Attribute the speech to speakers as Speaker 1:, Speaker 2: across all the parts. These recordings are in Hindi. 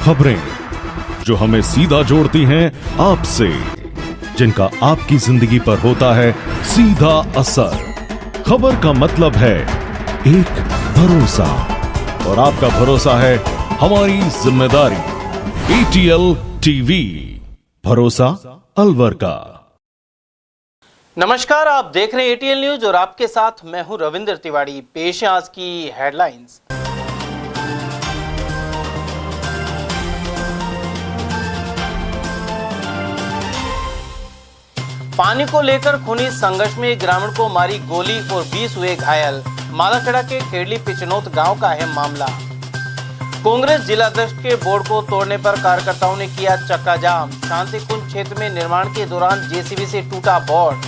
Speaker 1: खबरें जो हमें सीधा जोड़ती हैं आपसे, जिनका आपकी जिंदगी पर होता है सीधा असर। खबर का मतलब है एक भरोसा, और आपका भरोसा है हमारी जिम्मेदारी। ATL टीवी, भरोसा अलवर का।
Speaker 2: नमस्कार, आप देख रहे हैं ATL न्यूज और आपके साथ मैं हूं रविंद्र तिवारी। पेश है आज की हेडलाइंस। पानी को लेकर खूनी संघर्ष में ग्रामीण को मारी गोली और 20 हुए घायल। मालाखेड़ा के खेड़ली पिचनौत गांव का है मामला। कांग्रेस जिलाध्यक्ष के बोर्ड को तोड़ने पर कार्यकर्ताओं ने किया चक्का जाम। शांति कुंज क्षेत्र में निर्माण के दौरान JCB से टूटा बोर्ड।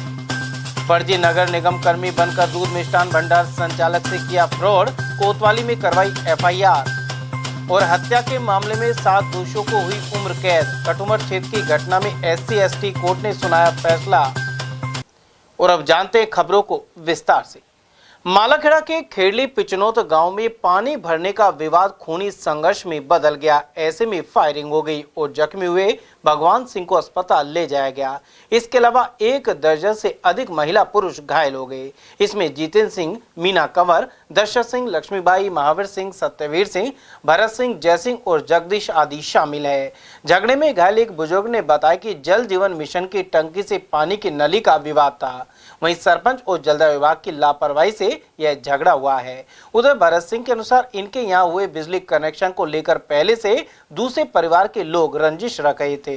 Speaker 2: फर्जी नगर निगम कर्मी बनकर दूध मिष्ठान भंडार संचालक से किया फ्रॉड। कोतवाली में करवाई FIR। और हत्या के मामले में 7 दोषियों को हुई उम्र कैद। कटुमर क्षेत्र की घटना में SC/ST कोर्ट ने सुनाया फैसला। और अब जानते हैं खबरों को विस्तार से। मालाखेड़ा के खेड़ली पिचनौत गांव में पानी भरने का विवाद खूनी संघर्ष में बदल गया। ऐसे में फायरिंग हो गई और जख्मी हुए भगवान सिंह को अस्पताल ले जाया गया। इसके अलावा 1 दर्जन से अधिक महिला पुरुष घायल हो गए। इसमें जितेंद्र सिंह, मीना कंवर, दशरथ सिंह, लक्ष्मीबाई, महावीर सिंह, सत्यवीर सिंह, भरत सिंह, जयसिंह और जगदीश आदि शामिल है। झगड़े में घायल एक बुजुर्ग ने बताया कि जल जीवन मिशन की टंकी से पानी की नली का विवाद था। वहीं सरपंच और जलदाय विभाग की लापरवाही से यह झगड़ा हुआ है। उधर भरत सिंह के अनुसार इनके यहाँ हुए बिजली कनेक्शन को लेकर पहले से दूसरे परिवार के लोग रंजिश रख रहे थे।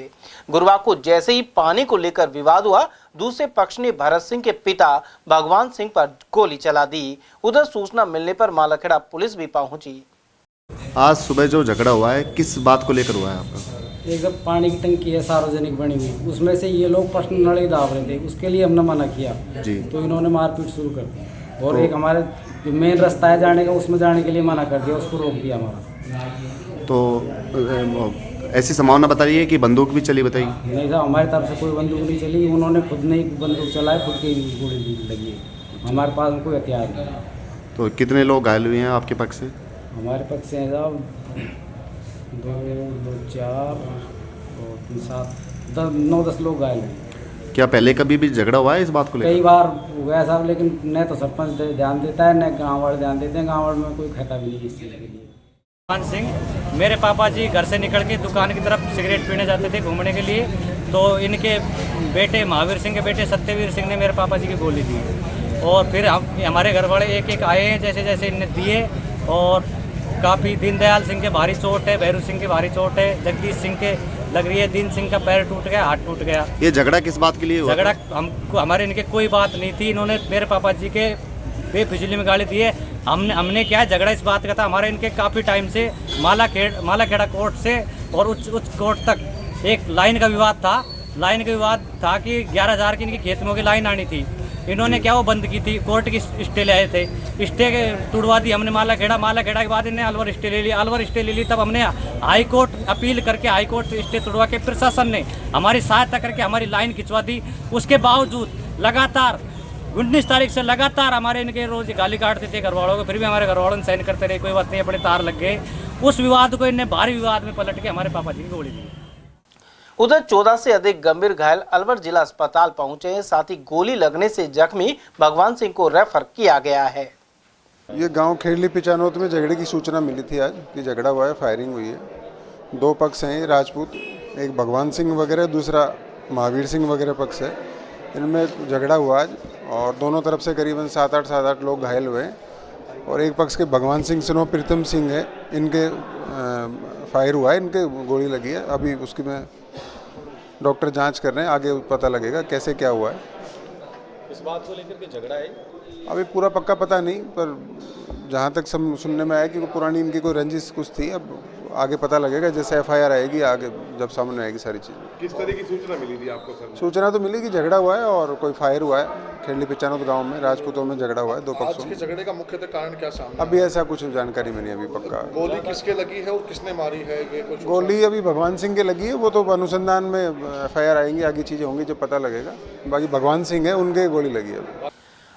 Speaker 2: गुरुवार को जैसे ही पानी को लेकर विवाद हुआ, दूसरे पक्ष ने भरत सिंह के पिता भगवान सिंह पर गोली चला दी। उधर सूचना मिलने पर मालाखेड़ा पुलिस भी पहुंची।
Speaker 3: आज सुबह जो झगड़ा हुआ है किस बात को लेकर हुआ है आपका?
Speaker 4: एक पानी की टंकी है सार्वजनिक बनी हुई, उसमें से ये लोग पर्सनल नली दाब रहे थे। उसके लिए हमने मना किया
Speaker 3: जी, तो
Speaker 4: इन्होंने मारपीट शुरू कर दी। और एक हमारे जो मेन रास्ता है जाने का, उसमें जाने के लिए मना कर दिया, उसको रोक दिया हमारा।
Speaker 3: तो ऐसी संभावना बता रही है कि बंदूक भी चली, बताइए।
Speaker 4: नहीं साहब, हमारी तरफ से कोई बंदूक नहीं चली। उन्होंने खुद ने ही बंदूक चलाए, खुद की गोली लगी है। हमारे पास कोई हथियार नहीं।
Speaker 3: तो कितने लोग घायल हुए हैं आपके पक्ष से?
Speaker 4: हमारे पक्ष से साहब 2 4 3 7 9-10 लोग घायल हैं।
Speaker 3: क्या पहले कभी भी झगड़ा हुआ है इस बात को लेकर?
Speaker 4: कई बार हो गया साहब, लेकिन न तो सरपंच ध्यान देता है, न गाँव वाले ध्यान देते हैं। गाँव वाले में कोई कहता भी नहीं इस चीज़ के लिए।
Speaker 5: भगवान सिंह, मेरे पापा जी घर से निकल के दुकान की तरफ सिगरेट पीने जाते थे घूमने के लिए, तो इनके बेटे महावीर सिंह के बेटे सत्यवीर सिंह ने मेरे पापा जी की गोली दी। और फिर हमारे घर वाले एक एक आए हैं, जैसे जैसे इन्हें दिए। और काफ़ी दीनदयाल सिंह के भारी चोट है, भैरू सिंह के भारी चोट है, जगदीश सिंह के लग रही है, दीन सिंह का पैर टूट गया, हाथ टूट गया।
Speaker 3: ये झगड़ा किस बात के लिए हुआ? झगड़ा
Speaker 5: हमको हमारे इनके कोई बात नहीं थी। इन्होंने मेरे पापा जी के बेफिजूली में गाली दी है। हमने क्या झगड़ा इस बात का था, हमारे इनके काफ़ी टाइम से मालाखेड़ा कोर्ट से और उच्च कोर्ट तक एक लाइन का विवाद था। लाइन का विवाद था कि 11,000 की इनकी खेतों की लाइन आनी थी। इन्होंने क्या वो बंद की थी, कोर्ट की स्टे ले आए थे, स्टे तुड़वा दी हमने मालाखेड़ा के बाद इन्हें अलवर स्टे ले ली। अलवर स्टे ले ली, तब हमने हाई कोर्ट अपील करके हाई कोर्ट स्टे तुड़वा के प्रशासन ने हमारी सहायता करके हमारी लाइन खिंचवा दी। उसके बावजूद लगातार 19 तारीख से लगातार हमारे इनके रोज गाली काटते थे घर वालों को, फिर भी हमारे घर वालों ने साइन करते रहे, कोई बात नहीं, अपने तार लग गए। उस विवाद को इन्हें भारी विवाद में पलट के हमारे पापा जी की गोली दी।
Speaker 2: उधर 14 से अधिक गंभीर घायल अलवर जिला अस्पताल पहुंचे हैं। साथ ही गोली लगने से जख्मी भगवान सिंह को रेफर किया गया है।
Speaker 6: ये गांव खेड़ली पिचानौत में झगड़े की सूचना मिली थी आज कि झगड़ा हुआ है, फायरिंग हुई है। 2 पक्ष हैं राजपूत, एक भगवान सिंह वगैरह, दूसरा महावीर सिंह वगैरह पक्ष है। इनमें झगड़ा हुआ आज और दोनों तरफ से करीबन 7-8 लोग घायल हुए हैं। और एक पक्ष के भगवान सिंह सिनो प्रीतम सिंह है, इनके फायर हुआ है, इनके गोली लगी है। अभी उसकी में डॉक्टर जांच कर रहे हैं, आगे पता लगेगा कैसे क्या हुआ है।
Speaker 7: इस बात को लेकर के झगड़ा है
Speaker 6: अभी पूरा पक्का पता नहीं, पर जहाँ तक सब सुनने में आया कि पुरानी इनकी कोई रंजिश कुछ थी। अब आगे पता लगेगा, जैसे FIR आएगी आगे जब सामने आएगी सारी चीज़ें।
Speaker 7: किस तरह की सूचना मिली थी आपको सर?
Speaker 6: सूचना तो मिली कि झगड़ा हुआ है और कोई फायर हुआ है। खेड़ली पिचानौत गांव में राजपूतों में झगड़ा हुआ है 2 पक्षों में।
Speaker 7: झगड़े का मुख्यतः कारण क्या सामने?
Speaker 6: अभी ऐसा कुछ जानकारी में नहीं अभी पक्का।
Speaker 7: गोली किसके लगी है और किसने मारी है, ये कुछ?
Speaker 6: गोली अभी भगवान सिंह के लगी है, वो तो अनुसंधान में FIR आएंगी, आगे चीज़ें होंगी जब पता लगेगा। बाकी भगवान सिंह है, उनके गोली लगी है।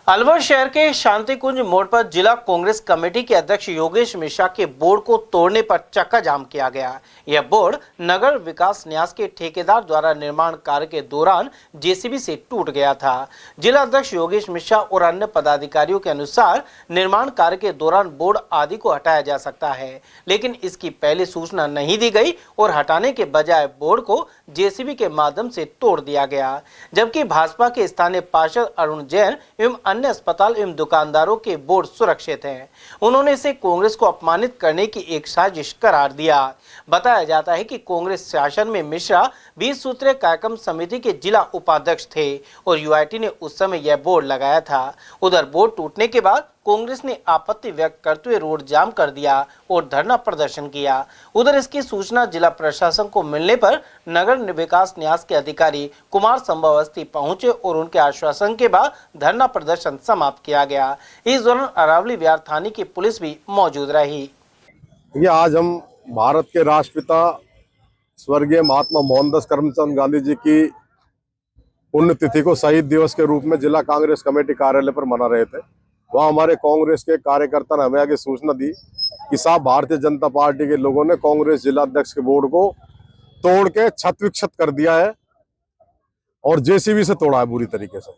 Speaker 2: अलवर शहर के शांति कुंज मोड़ पर जिला कांग्रेस कमेटी के अध्यक्ष योगेश मिश्रा के बोर्ड को तोड़ने पर चक्का जाम किया गया। यह बोर्ड नगर विकास न्यास के ठेकेदार द्वारा निर्माण कार्य के दौरान जेसीबी से टूट गया था। जिला अध्यक्ष योगेश मिश्रा और अन्य पदाधिकारियों के अनुसार निर्माण कार्य के दौरान बोर्ड आदि को हटाया जा सकता है, लेकिन इसकी पहले सूचना नहीं दी गई और हटाने के बजाय बोर्ड को जेसीबी के माध्यम से तोड़ दिया गया। जबकि भाजपा के स्थानीय पार्षद अरुण जैन एवं अन्य अस्पताल एवं दुकानदारों के बोर्ड सुरक्षित हैं। उन्होंने इसे कांग्रेस को अपमानित करने की एक साजिश करार दिया। बताया जाता है कि कांग्रेस शासन में मिश्रा 20 सूत्रीय कार्यक्रम समिति के जिला उपाध्यक्ष थे और यूआईटी ने उस समय यह बोर्ड लगाया था। उधर बोर्ड टूटने के बाद कांग्रेस ने आपत्ति व्यक्त करते हुए रोड जाम कर दिया और धरना प्रदर्शन किया। उधर इसकी सूचना जिला प्रशासन को मिलने पर नगर विकास न्यास के अधिकारी कुमार संभवस्थी पहुंचे और उनके आश्वासन के बाद धरना प्रदर्शन समाप्त किया गया। इस दौरान अरावली विहार थाने की पुलिस भी मौजूद रही।
Speaker 8: ये आज हम भारत के राष्ट्रपिता स्वर्गीय महात्मा मोहनदास करमचंद गांधी जी की पुण्यतिथि को शहीद दिवस के रूप में जिला कांग्रेस कमेटी कार्यालय पर मना रहे थे। वहाँ हमारे कांग्रेस के कार्यकर्ता ने हमें आगे सूचना दी कि साहब भारतीय जनता पार्टी के लोगों ने कांग्रेस जिला अध्यक्ष के बोर्ड को तोड़ के छत विक्षत कर दिया है और जेसीबी से तोड़ा है बुरी तरीके से।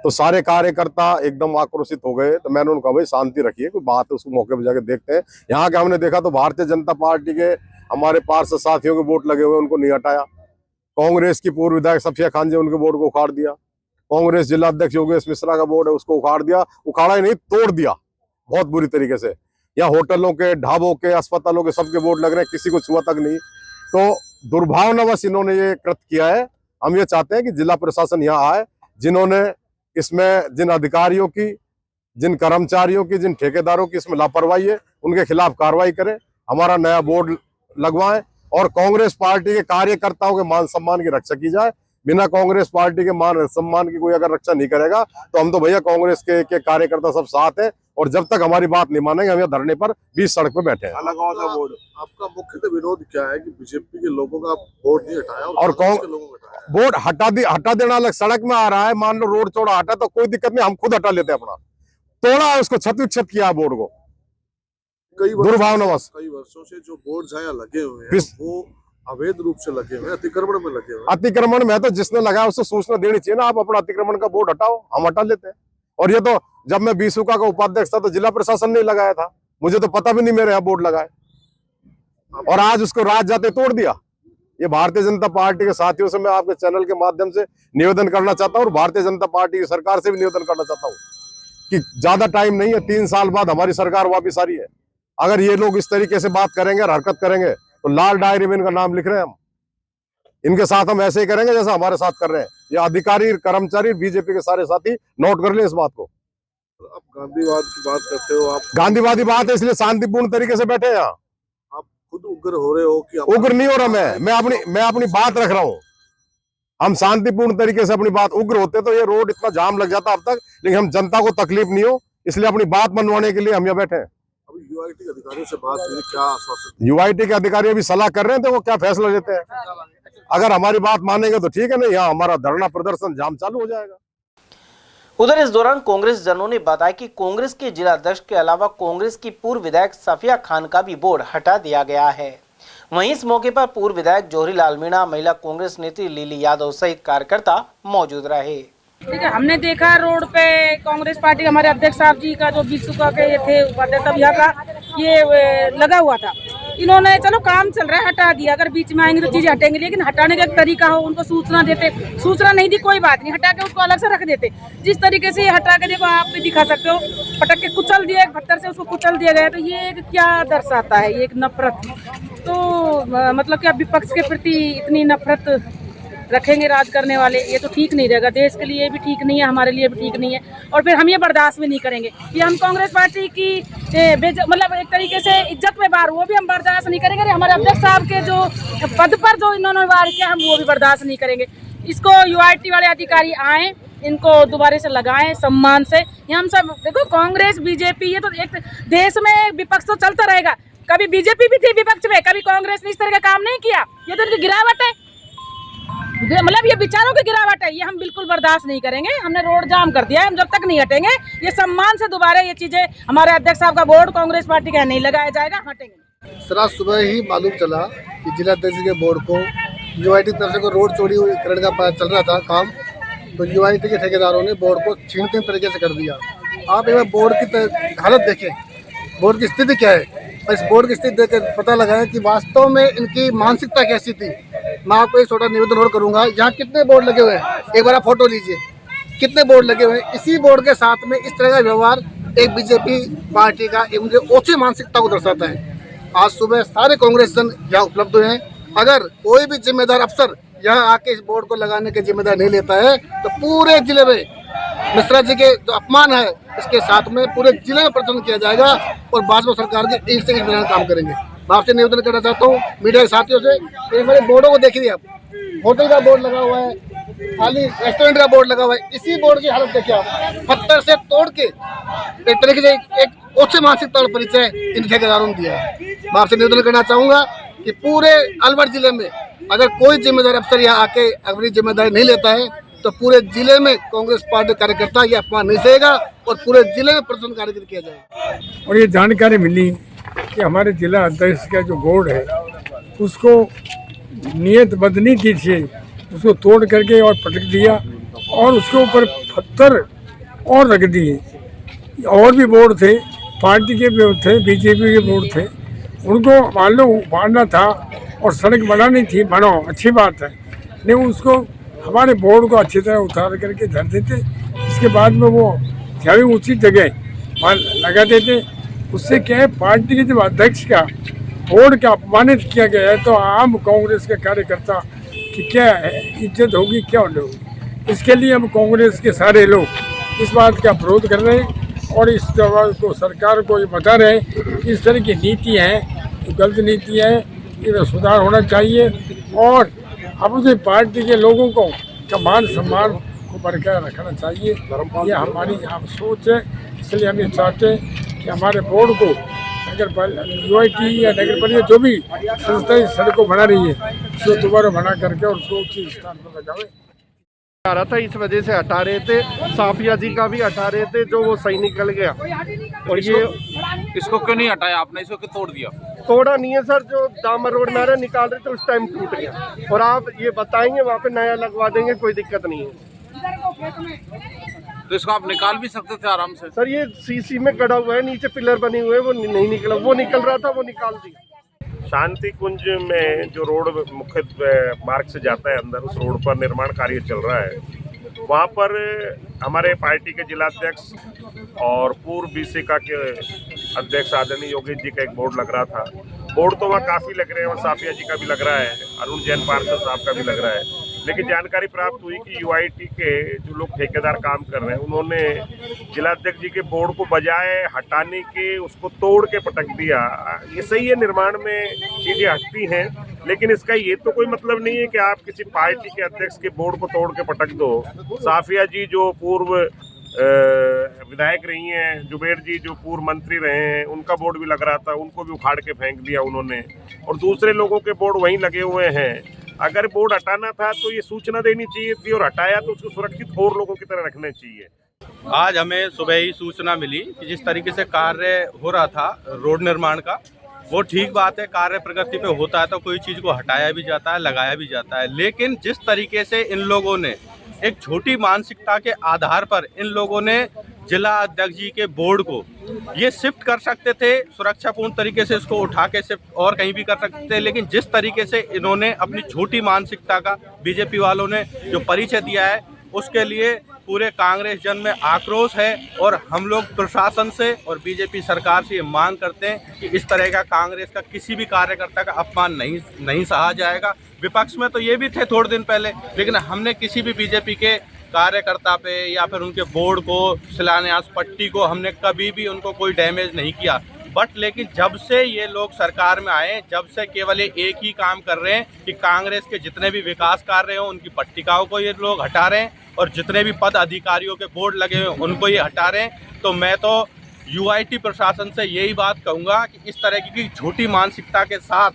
Speaker 8: तो सारे कार्यकर्ता एकदम आक्रोशित हो गए। तो मैंने उनको कहा भाई शांति रखिए, कोई बात है उसको मौके पर जाके देखते हैं। यहाँ के हमने देखा तो भारतीय जनता पार्टी के हमारे पार्षद साथियों के बोर्ड लगे हुए उनको नहीं हटाया। कांग्रेस की पूर्व विधायक सफिया खान जी उनके बोर्ड को उखाड़ दिया। कांग्रेस जिला अध्यक्ष योगेश मिश्रा का बोर्ड है उसको उखाड़ दिया, उखाड़ा ही नहीं तोड़ दिया बहुत बुरी तरीके से। यहाँ होटलों के, ढाबों के, अस्पतालों के सबके बोर्ड लग रहे हैं, किसी को छुआ तक नहीं। तो दुर्भावनावश इन्होंने ये कृत किया है। हम ये चाहते हैं कि जिला प्रशासन यहाँ आए, जिन्होंने इसमें जिन अधिकारियों की, जिन कर्मचारियों की, जिन ठेकेदारों की इसमें लापरवाही है उनके खिलाफ कार्रवाई करें, हमारा नया बोर्ड लगवाएं और कांग्रेस पार्टी के कार्यकर्ताओं के मान सम्मान की रक्षा की जाए। बिना कांग्रेस पार्टी के मान सम्मान की कोई अगर रक्षा नहीं करेगा तो हम तो भैया कांग्रेस के कार्यकर्ता सब साथ हैं और जब तक हमारी बात नहीं मानेंगे हम यहाँ धरने पर 20 सड़क पे बैठे हैं।
Speaker 7: अलग का बोर्ड आपका मुख्य विरोध क्या है कि बीजेपी के लोगों का बोर्ड नहीं हटाया
Speaker 8: और बोर्ड हटा देना अलग। सड़क में आ रहा है, मान लो रोड चौड़ा हटा तो कोई दिक्कत नहीं, हम खुद हटा लेते हैं अपना। तोड़ा है उसको, छत विक्षत किया बोर्ड को दुर्भावनावश।
Speaker 7: कई वर्षों से जो बोर्ड यहाँ लगे हुए हैं वो अवैध रूप से लगे हुए, अतिक्रमण में लगे हुए।
Speaker 8: अतिक्रमण में तो जिसने लगाया उससे सूचना देनी चाहिए ना, आप अपना अतिक्रमण का बोर्ड हटाओ, हम हटा लेते हैं। और ये तो जब मैं बीसूका का उपाध्यक्ष था तो जिला प्रशासन ने लगाया था, मुझे तो पता भी नहीं मेरे यहाँ बोर्ड लगाए और आज उसको रात जाते तोड़ दिया। ये भारतीय जनता पार्टी के साथियों से मैं आपके चैनल के माध्यम से निवेदन करना चाहता हूँ और भारतीय जनता पार्टी की सरकार से भी निवेदन करना चाहता हूँ कि ज्यादा टाइम नहीं है, 3 साल बाद हमारी सरकार वापिस आ रही है। अगर ये लोग इस तरीके से बात करेंगे और हरकत करेंगे तो लाल डायरी में इनका नाम लिख रहे हैं हम। इनके साथ हम ऐसे ही करेंगे जैसा हमारे साथ कर रहे हैं। ये अधिकारी, कर्मचारी, बीजेपी के सारे साथी नोट कर ले इस बात को।
Speaker 7: आप गांधीवाद की बात करते हो, आप
Speaker 8: गांधीवादी बात है इसलिए शांतिपूर्ण तरीके से बैठे हैं यहाँ।
Speaker 7: आप खुद उग्र हो रहे हो कि
Speaker 8: उग्र नहीं हो रहा मैं अपनी बात रख रहा हूँ। हम शांतिपूर्ण तरीके से अपनी बात, उग्र होते तो ये रोड इतना जाम लग जाता अब तक, लेकिन हम जनता को तकलीफ नहीं हो इसलिए अपनी बात मनवाने के लिए हम यहाँ बैठे हैं।
Speaker 7: यूआईटी के अधिकारियों से बात करें, क्या आश्वासन?
Speaker 8: यूआईटी के अधिकारी अभी सलाह कर रहे हैं तो वो क्या फैसला लेते हैं। अगर हमारी बात मानेंगे तो ठीक है, नहीं यहाँ हमारा धरना प्रदर्शन जाम चालू हो जाएगा।
Speaker 2: उधर इस दौरान कांग्रेस जनों ने बताया कि कांग्रेस के जिला अध्यक्ष के अलावा कांग्रेस की पूर्व विधायक सफिया खान का भी बोर्ड हटा दिया गया है। वहीं इस मौके पर पूर्व विधायक जोहरी लाल मीणा, महिला कांग्रेस नेत्री लिली यादव सहित कार्यकर्ता मौजूद रहे।
Speaker 9: ठीक है, हमने देखा रोड पे कांग्रेस पार्टी हमारे अध्यक्ष साहब जी का जो बीसूका के ये थे उपाध्यक्ष यहाँ का ये लगा हुआ था। इन्होंने चलो काम चल रहा है हटा दिया, अगर बीच में आएंगे तो चीजें हटेंगे, लेकिन हटाने का एक तरीका हो, उनको सूचना देते। सूचना नहीं दी कोई बात नहीं, हटा के उसको अलग से रख देते। जिस तरीके से हटा के देखो आप भी दिखा सकते हो, पटक के कुचल दिया, पत्थर से उसको कुचल दिया गया। तो ये क्या दर्शाता है? ये एक नफरत। तो मतलब कि विपक्ष के प्रति इतनी नफरत रखेंगे राज करने वाले, ये तो ठीक नहीं रहेगा। देश के लिए भी ठीक नहीं है, हमारे लिए भी ठीक नहीं है और फिर हम ये बर्दाश्त भी नहीं करेंगे। ये हम कांग्रेस पार्टी की मतलब एक तरीके से इज्जत में वार, वो भी हम बर्दाश्त नहीं करेंगे। हमारे अध्यक्ष साहब के जो पद पर जो इन्होंने वार किया हम वो भी बर्दाश्त नहीं करेंगे। इसको यूआईटी वाले अधिकारी आए, इनको दोबारा से लगाएं सम्मान से। ये हम सब देखो, कांग्रेस बीजेपी ये तो एक देश में विपक्ष तो चलता रहेगा। कभी बीजेपी भी थी विपक्ष में, कभी कांग्रेस ने इस तरह का काम नहीं किया। ये तो इनकी गिरावट है। मतलब ये विचारों की गिरावट है, ये हम बिल्कुल बर्दाश्त नहीं करेंगे। हमने रोड जाम कर दिया है, हम जब तक नहीं हटेंगे ये सम्मान से दोबारा ये चीजें हमारे अध्यक्ष साहब का बोर्ड कांग्रेस पार्टी का नहीं लगाया जाएगा, हटेंगे।
Speaker 7: सर आज सुबह ही मालूम चला कि जिला अध्यक्ष के बोर्ड को यूआईटी तरफ से कोई रोड चोरी करने का पता चल रहा था काम, तो यूआईटी के ठेकेदारों ने बोर्ड को छीनते तरीके से कर दिया। आप एक बार बोर्ड की हालत देखें, बोर्ड की स्थिति क्या है, और इस बोर्ड की स्थिति देखकर पता लगाया कि वास्तव में इनकी मानसिकता कैसी थी। मैं आपको एक छोटा निवेदन और करूँगा, यहाँ कितने बोर्ड लगे हुए हैं, एक बार आप फोटो लीजिए, कितने बोर्ड लगे हुए हैं। इसी बोर्ड के साथ में इस तरह का व्यवहार एक बीजेपी पार्टी का उनके ओछी मानसिकता को दर्शाता है। आज सुबह सारे कांग्रेसजन यहाँ उपलब्ध हुए हैं। अगर कोई भी जिम्मेदार अफसर यहाँ आके इस बोर्ड को लगाने की जिम्मेदारी नहीं लेता है तो पूरे जिले में मिश्रा जी के जो अपमान है इसके साथ में पूरे जिले में प्रदर्शन किया जाएगा और भाजपा सरकार के एक से एक बनाने काम करेंगे। मैं आपसे निवेदन करना चाहता हूँ मीडिया के साथियों से, एक बार बोर्डों को देखिए आप, होटल का बोर्ड लगा हुआ है, खाली रेस्टोरेंट का बोर्ड लगा हुआ है, इसी बोर्ड की हालत देखिए आप, पत्थर से तोड़ के एक तरीके से एक उच्च मानसिकता का परिचय इन ठेकेदारों ने दिया है। मैं आपसे निवेदन करना चाहूँगा कि पूरे अलवर जिले में अगर कोई जिम्मेदार अफसर यहाँ आके अपनी जिम्मेदारी नहीं लेता है तो पूरे जिले में कांग्रेस पार्टी कार्यकर्ता ये अपमान नहीं सहेगा और पूरे जिले में प्रदर्शन कार्य किया जाएगा।
Speaker 10: और ये जानकारी मिली कि हमारे जिला अध्यक्ष का जो बोर्ड है उसको नियत बदनी की थी, उसको तोड़ करके और पटक दिया और उसके ऊपर पत्थर और रख दिए। और भी बोर्ड थे, पार्टी के भी थे, बीजेपी के बोर्ड थे, उनको मान लो उखाड़ना था और सड़क बनानी थी, बनाओ अच्छी बात है, लेकिन उसको हमारे बोर्ड को अच्छी तरह उतार करके धर देते। इसके बाद में वो चाहे उसी जगह लगा देते। उससे क्या है, पार्टी के जब अध्यक्ष का बोर्ड का अपमानित किया गया है तो आम कांग्रेस के कार्यकर्ता की क्या इज्जत होगी, क्या होगी। इसके लिए हम कांग्रेस के सारे लोग इस बात का विरोध कर रहे हैं और इस को सरकार को ये बता रहे हैं कि इस तरह की नीति है, गलत नीति है, इसमें सुधार होना चाहिए और अपनी पार्टी के लोगों को का मान सम्मान को बरकरार रखना चाहिए। ये हमारी हम सोच है। इसलिए हम ये चाहते हैं कि हमारे बोर्ड को नगर यूआईटी या नगर परिषद जो भी संस्था सड़कों बना रही है उसको दोबारा बना करके और उसको उचित स्थान पर लगावे।
Speaker 8: आ रहा था, इस वजह से हटा रहे थे। साफिया जी का भी हटा रहे थे, जो वो सही निकल गया। और ये
Speaker 11: इसको क्यों नहीं हटाया आपने, इसको क्यों तोड़ दिया?
Speaker 8: तोड़ा नहीं है सर, जो डामर रोड नारा निकाल रहे थे उस टाइम टूट गया। और आप ये बताएंगे वहाँ पे नया लगवा देंगे, कोई दिक्कत नहीं है।
Speaker 11: तो इसको आप निकाल भी सकते थे आराम से।
Speaker 8: सर ये सीसी में गड़ा हुआ है, नीचे पिलर बने हुए हैं, वो नहीं निकला, वो निकल रहा था, वो निकाल दिया।
Speaker 12: शांति कुंज में जो रोड मुख्य मार्ग से जाता है अंदर, उस रोड पर निर्माण कार्य चल रहा है। वहाँ पर हमारे पार्टी के जिलाध्यक्ष और पूर्व बीसीका के अध्यक्ष आदरणीय योगेश जी का एक बोर्ड लग रहा था। बोर्ड तो वहाँ काफ़ी लग रहे हैं, वहाँ साफिया जी का भी लग रहा है, अरुण जैन पार्षद साहब का भी लग रहा है। लेकिन जानकारी प्राप्त हुई कि यूआईटी के जो लोग ठेकेदार काम कर रहे हैं उन्होंने जिलाध्यक्ष जी के बोर्ड को बजाय हटाने के उसको तोड़ के पटक दिया। ये सही है, निर्माण में चीज़ें हटती हैं, लेकिन इसका ये तो कोई मतलब नहीं है कि आप किसी पार्टी के अध्यक्ष के बोर्ड को तोड़ के पटक दो। साफिया जी जो पूर्व विधायक रही हैं, जुबेर जी जो पूर्व मंत्री रहे हैं, उनका बोर्ड भी लग रहा था, उनको भी उखाड़ के फेंक दिया उन्होंने। और दूसरे लोगों के बोर्ड वहीं लगे हुए हैं। अगर बोर्ड हटाना था तो ये सूचना देनी चाहिए थी, और हटाया तो उसको सुरक्षित और लोगों की तरह रखना चाहिए।
Speaker 13: आज हमें सुबह ही सूचना मिली कि जिस तरीके से कार्य हो रहा था रोड निर्माण का, वो ठीक बात है, कार्य प्रगति पे होता है तो कोई चीज़ को हटाया भी जाता है, लगाया भी जाता है। लेकिन जिस तरीके से इन लोगों ने एक छोटी मानसिकता के आधार पर इन लोगों ने जिला अध्यक्ष जी के बोर्ड को ये शिफ्ट कर सकते थे, सुरक्षापूर्ण तरीके से इसको उठा के शिफ्ट और कहीं भी कर सकते थे, लेकिन जिस तरीके से इन्होंने अपनी छोटी मानसिकता का बीजेपी वालों ने जो परिचय दिया है, उसके लिए पूरे कांग्रेस जन में आक्रोश है। और हम लोग प्रशासन से और बीजेपी सरकार से ये मांग करते हैं कि इस तरह का कांग्रेस का किसी भी कार्यकर्ता का अपमान नहीं सहा जाएगा। विपक्ष में तो ये भी थे थोड़े दिन पहले, लेकिन हमने किसी भी बीजेपी के कार्यकर्ता पे या फिर उनके बोर्ड को, शिलान्यास पट्टी को, हमने कभी भी उनको कोई डैमेज नहीं किया। बट लेकिन जब से ये लोग सरकार में आए, जब से केवल एक ही काम कर रहे हैं कि कांग्रेस के जितने भी विकास कार्य हों उनकी पट्टिकाओं को ये लोग हटा रहे हैं, और जितने भी पद अधिकारियों के बोर्ड लगे हुए हैं उनको ये हटा रहे हैं। तो मैं तो यूआईटी प्रशासन से यही बात कहूँगा कि इस तरह की छोटी मानसिकता के साथ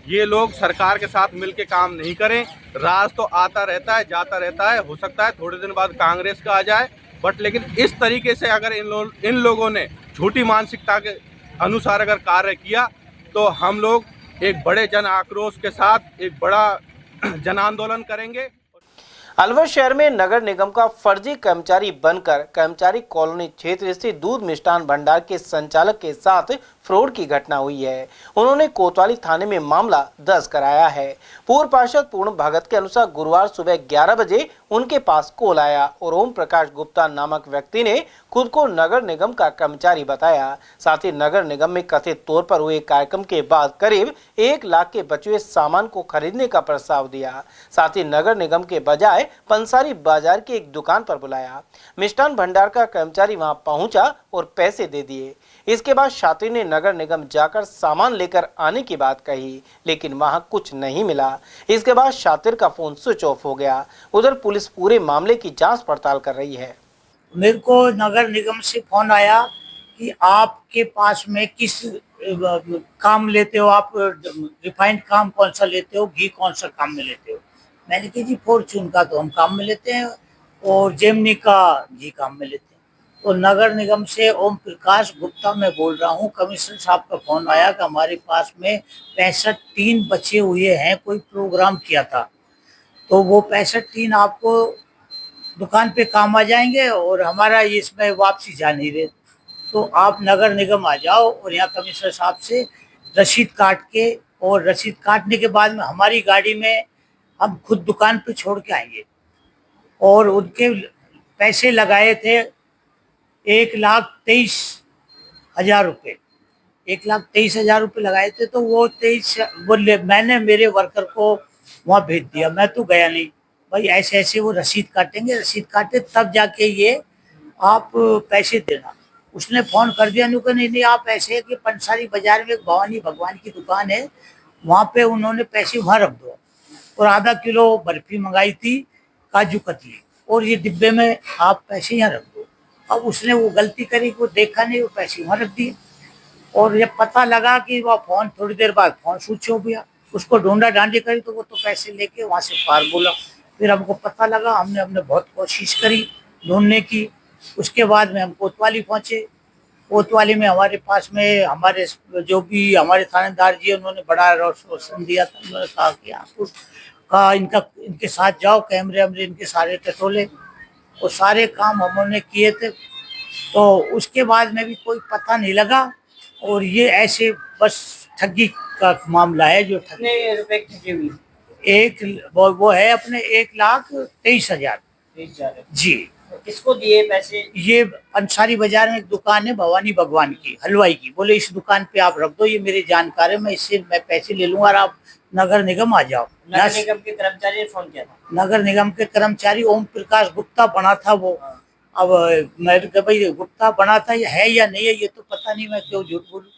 Speaker 13: ये लोग सरकार के साथ मिलकर काम नहीं करें। राज तो आता रहता है, जाता रहता है, हो सकता है थोड़े दिन बाद कांग्रेस का आ जाए, बट लेकिन इस तरीके से अगर इन लोगों ने झूठी मानसिकता के अनुसार अगर कार्य किया तो हम लोग एक बड़े जन आक्रोश के साथ एक बड़ा जन आंदोलन करेंगे।
Speaker 2: अलवर शहर में नगर निगम का फर्जी कर्मचारी बनकर कर्मचारी कॉलोनी क्षेत्र स्थित दूध मिष्ठान भंडार के संचालक के साथ फ्रॉड की घटना हुई है। उन्होंने कोतवाली थाने में मामला दर्ज कराया है। पूर्व पार्षद पूर्ण भगत के अनुसार गुरुवार सुबह 11 बजे उनके पास कॉल आया और ओम प्रकाश गुप्ता नामक व्यक्ति ने खुद को नगर निगम का कर्मचारी बताया। साथ ही नगर निगम में कथित तौर पर हुए कार्यक्रम के बाद करीब 1 लाख के बचे हुए सामान को खरीदने का प्रस्ताव दिया। साथ ही नगर निगम के बजाय पंसारी बाजार की एक दुकान पर बुलाया। मिष्ठान भंडार का कर्मचारी वहां पहुंचा और पैसे दे दिए। इसके बाद छात्री ने नगर निगम जाकर सामान लेकर आने की बात कही, लेकिन वहां कुछ नहीं मिला। इसके बाद छात्र का फोन स्विच ऑफ हो गया। उधर पुलिस पूरे मामले की जांच पड़ताल कर रही है।
Speaker 14: मेरे को नगर निगम से फोन आया कि आपके पास में किस काम लेते हो, आप रिफाइंड काम कौन सा लेते हो, घी कौन सा काम में लेते हो। मैंने कहा जी फॉर्चून का तो हम काम में लेते हैं और जेमनी का घी काम में लेते हैं। तो नगर निगम से ओम प्रकाश गुप्ता मैं बोल रहा हूँ। कमिश्नर साहब का फोन आया कि हमारे पास में 65 टीन बचे हुए हैं, कोई प्रोग्राम किया था, तो वो 65 टीन आपको दुकान पे काम आ जाएंगे और हमारा इसमें वापसी जा नहीं रहे, तो आप नगर निगम आ जाओ और यहाँ कमिश्नर साहब से रसीद काट के, और रसीद काटने के बाद में हमारी गाड़ी में हम खुद दुकान पे छोड़ के आएंगे। और उनके पैसे लगाए थे 1,23,000 रुपये, 1,23,000 रुपये लगाए थे। तो वो मैंने मेरे वर्कर को वहाँ भेज दिया, मैं तो गया नहीं। भाई ऐसे ऐसे वो रसीद काटेंगे, रसीद काटे तब जाके ये आप पैसे देना। उसने फ़ोन कर दिया, नहीं आप ऐसे है कि पंसारी बाजार में एक भवानी भगवान की दुकान है, वहाँ पे उन्होंने पैसे वहाँ रख दो। और आधा किलो बर्फी मंगाई थी, काजू कतली, और ये डिब्बे में आप पैसे यहाँ रख दो। अब उसने वो गलती करी, वो देखा नहीं, वो पैसे वहाँ रख दिए। और जब पता लगा कि वह फ़ोन थोड़ी देर बाद फ़ोन स्विच ऑफ गया, उसको ढूंढा ढांडी करी तो वो तो पैसे लेके वहाँ से पार बोला। फिर हमको पता लगा, हमने बहुत कोशिश करी ढूंढने की। उसके बाद में हम कोतवाली पहुँचे। कोतवाली में हमारे पास में हमारे जो भी हमारे थानेदार जी, उन्होंने बड़ा रोशन दिया था। उन्होंने कहा कि आप इनके साथ जाओ, कैमरे वैमरे इनके सारे टटोले और सारे काम हमने किए थे। तो उसके बाद में भी कोई पता नहीं लगा, और ये ऐसे बस ठगी का मामला है। जो ठगी रुपए ठगी हुई, वो है अपने 1,23,000 जी।
Speaker 15: किसको दिए पैसे?
Speaker 14: ये पंसारी बाजार में एक दुकान है भवानी भगवान की, हलवाई की। बोले इस दुकान पे आप रख दो, ये मेरी जानकारी है, मैं पैसे ले लूंगा और आप नगर निगम आ जाओ।
Speaker 15: नगर निगम के कर्मचारी ने फोन किया था।
Speaker 14: नगर निगम के कर्मचारी ओम प्रकाश गुप्ता बना था वो। अब मैं भाई गुप्ता बना था, ये है या नहीं है ये तो पता नहीं, मैं क्यों झूठ बोलूं।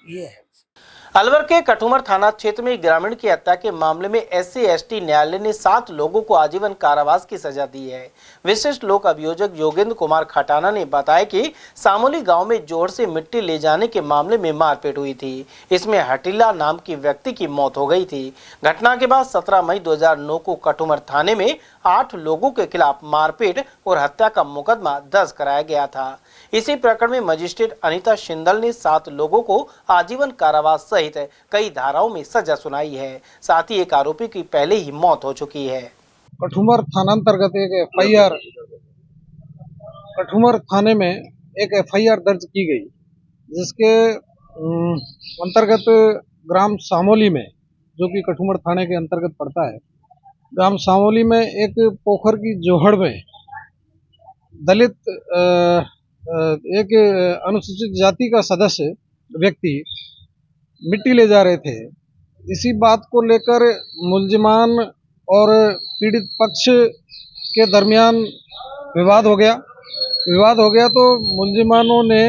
Speaker 14: ये है।
Speaker 2: अलवर के कठुमर थाना क्षेत्र में ग्रामीण की हत्या के मामले में SC/ST न्यायालय ने 7 लोगों को आजीवन कारावास की सजा दी है। विशिष्ट लोक अभियोजक योगेंद्र कुमार खटाना ने बताया कि सामोली गांव में जोर से मिट्टी ले जाने के मामले में मारपीट हुई थी। इसमें हटीला नाम की व्यक्ति की मौत हो गई थी। घटना के बाद 17 मई 2009 को कठुमर थाने में 8 लोगों के खिलाफ मारपीट और हत्या का मुकदमा दर्ज कराया गया था। इसी प्रकरण में मजिस्ट्रेट अनीता शिंदल ने 7 लोगों को आजीवन कारावास सहित कई धाराओं में सजा सुनाई है। साथ ही एक आरोपी की पहले ही मौत हो चुकी है।
Speaker 16: कठुमर थानांतर्गत एक FIR कठुमर थाने में एक FIR दर्ज की गई, जिसके अंतर्गत ग्राम सामोली में, जो कि कठुमर थाने के अंतर्गत पड़ता है, ग्राम सामोली में एक पोखर की जोहड़ में दलित एक अनुसूचित जाति का सदस्य व्यक्ति मिट्टी ले जा रहे थे। इसी बात को लेकर मुल्जिमान और पीड़ित पक्ष के दरमियान विवाद हो गया तो मुल्जिमानों ने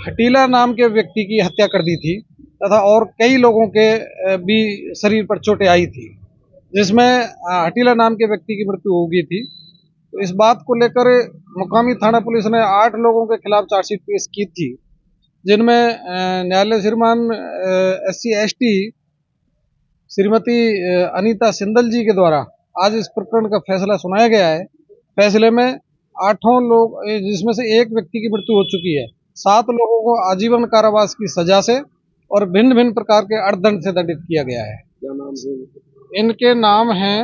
Speaker 16: हटीला नाम के व्यक्ति की हत्या कर दी थी तथा और कई लोगों के भी शरीर पर चोटें आई थी, जिसमें हटीला नाम के व्यक्ति की मृत्यु हो गई थी। तो इस बात को लेकर मुकामी थाना पुलिस ने 8 लोगों के खिलाफ चार्जशीट पेश की थी, जिनमें न्यायालय श्रीमान SC/ST श्रीमती अनीता सिंदल जी के द्वारा आज इस प्रकरण का फैसला सुनाया गया है। फैसले में 8 लोग, जिसमें से एक व्यक्ति की मृत्यु हो चुकी है, 7 लोगों को आजीवन कारावास की सजा से और भिन्न भिन्न प्रकार के अर्थदंड से दंडित किया गया है। क्या नाम है? इनके नाम हैं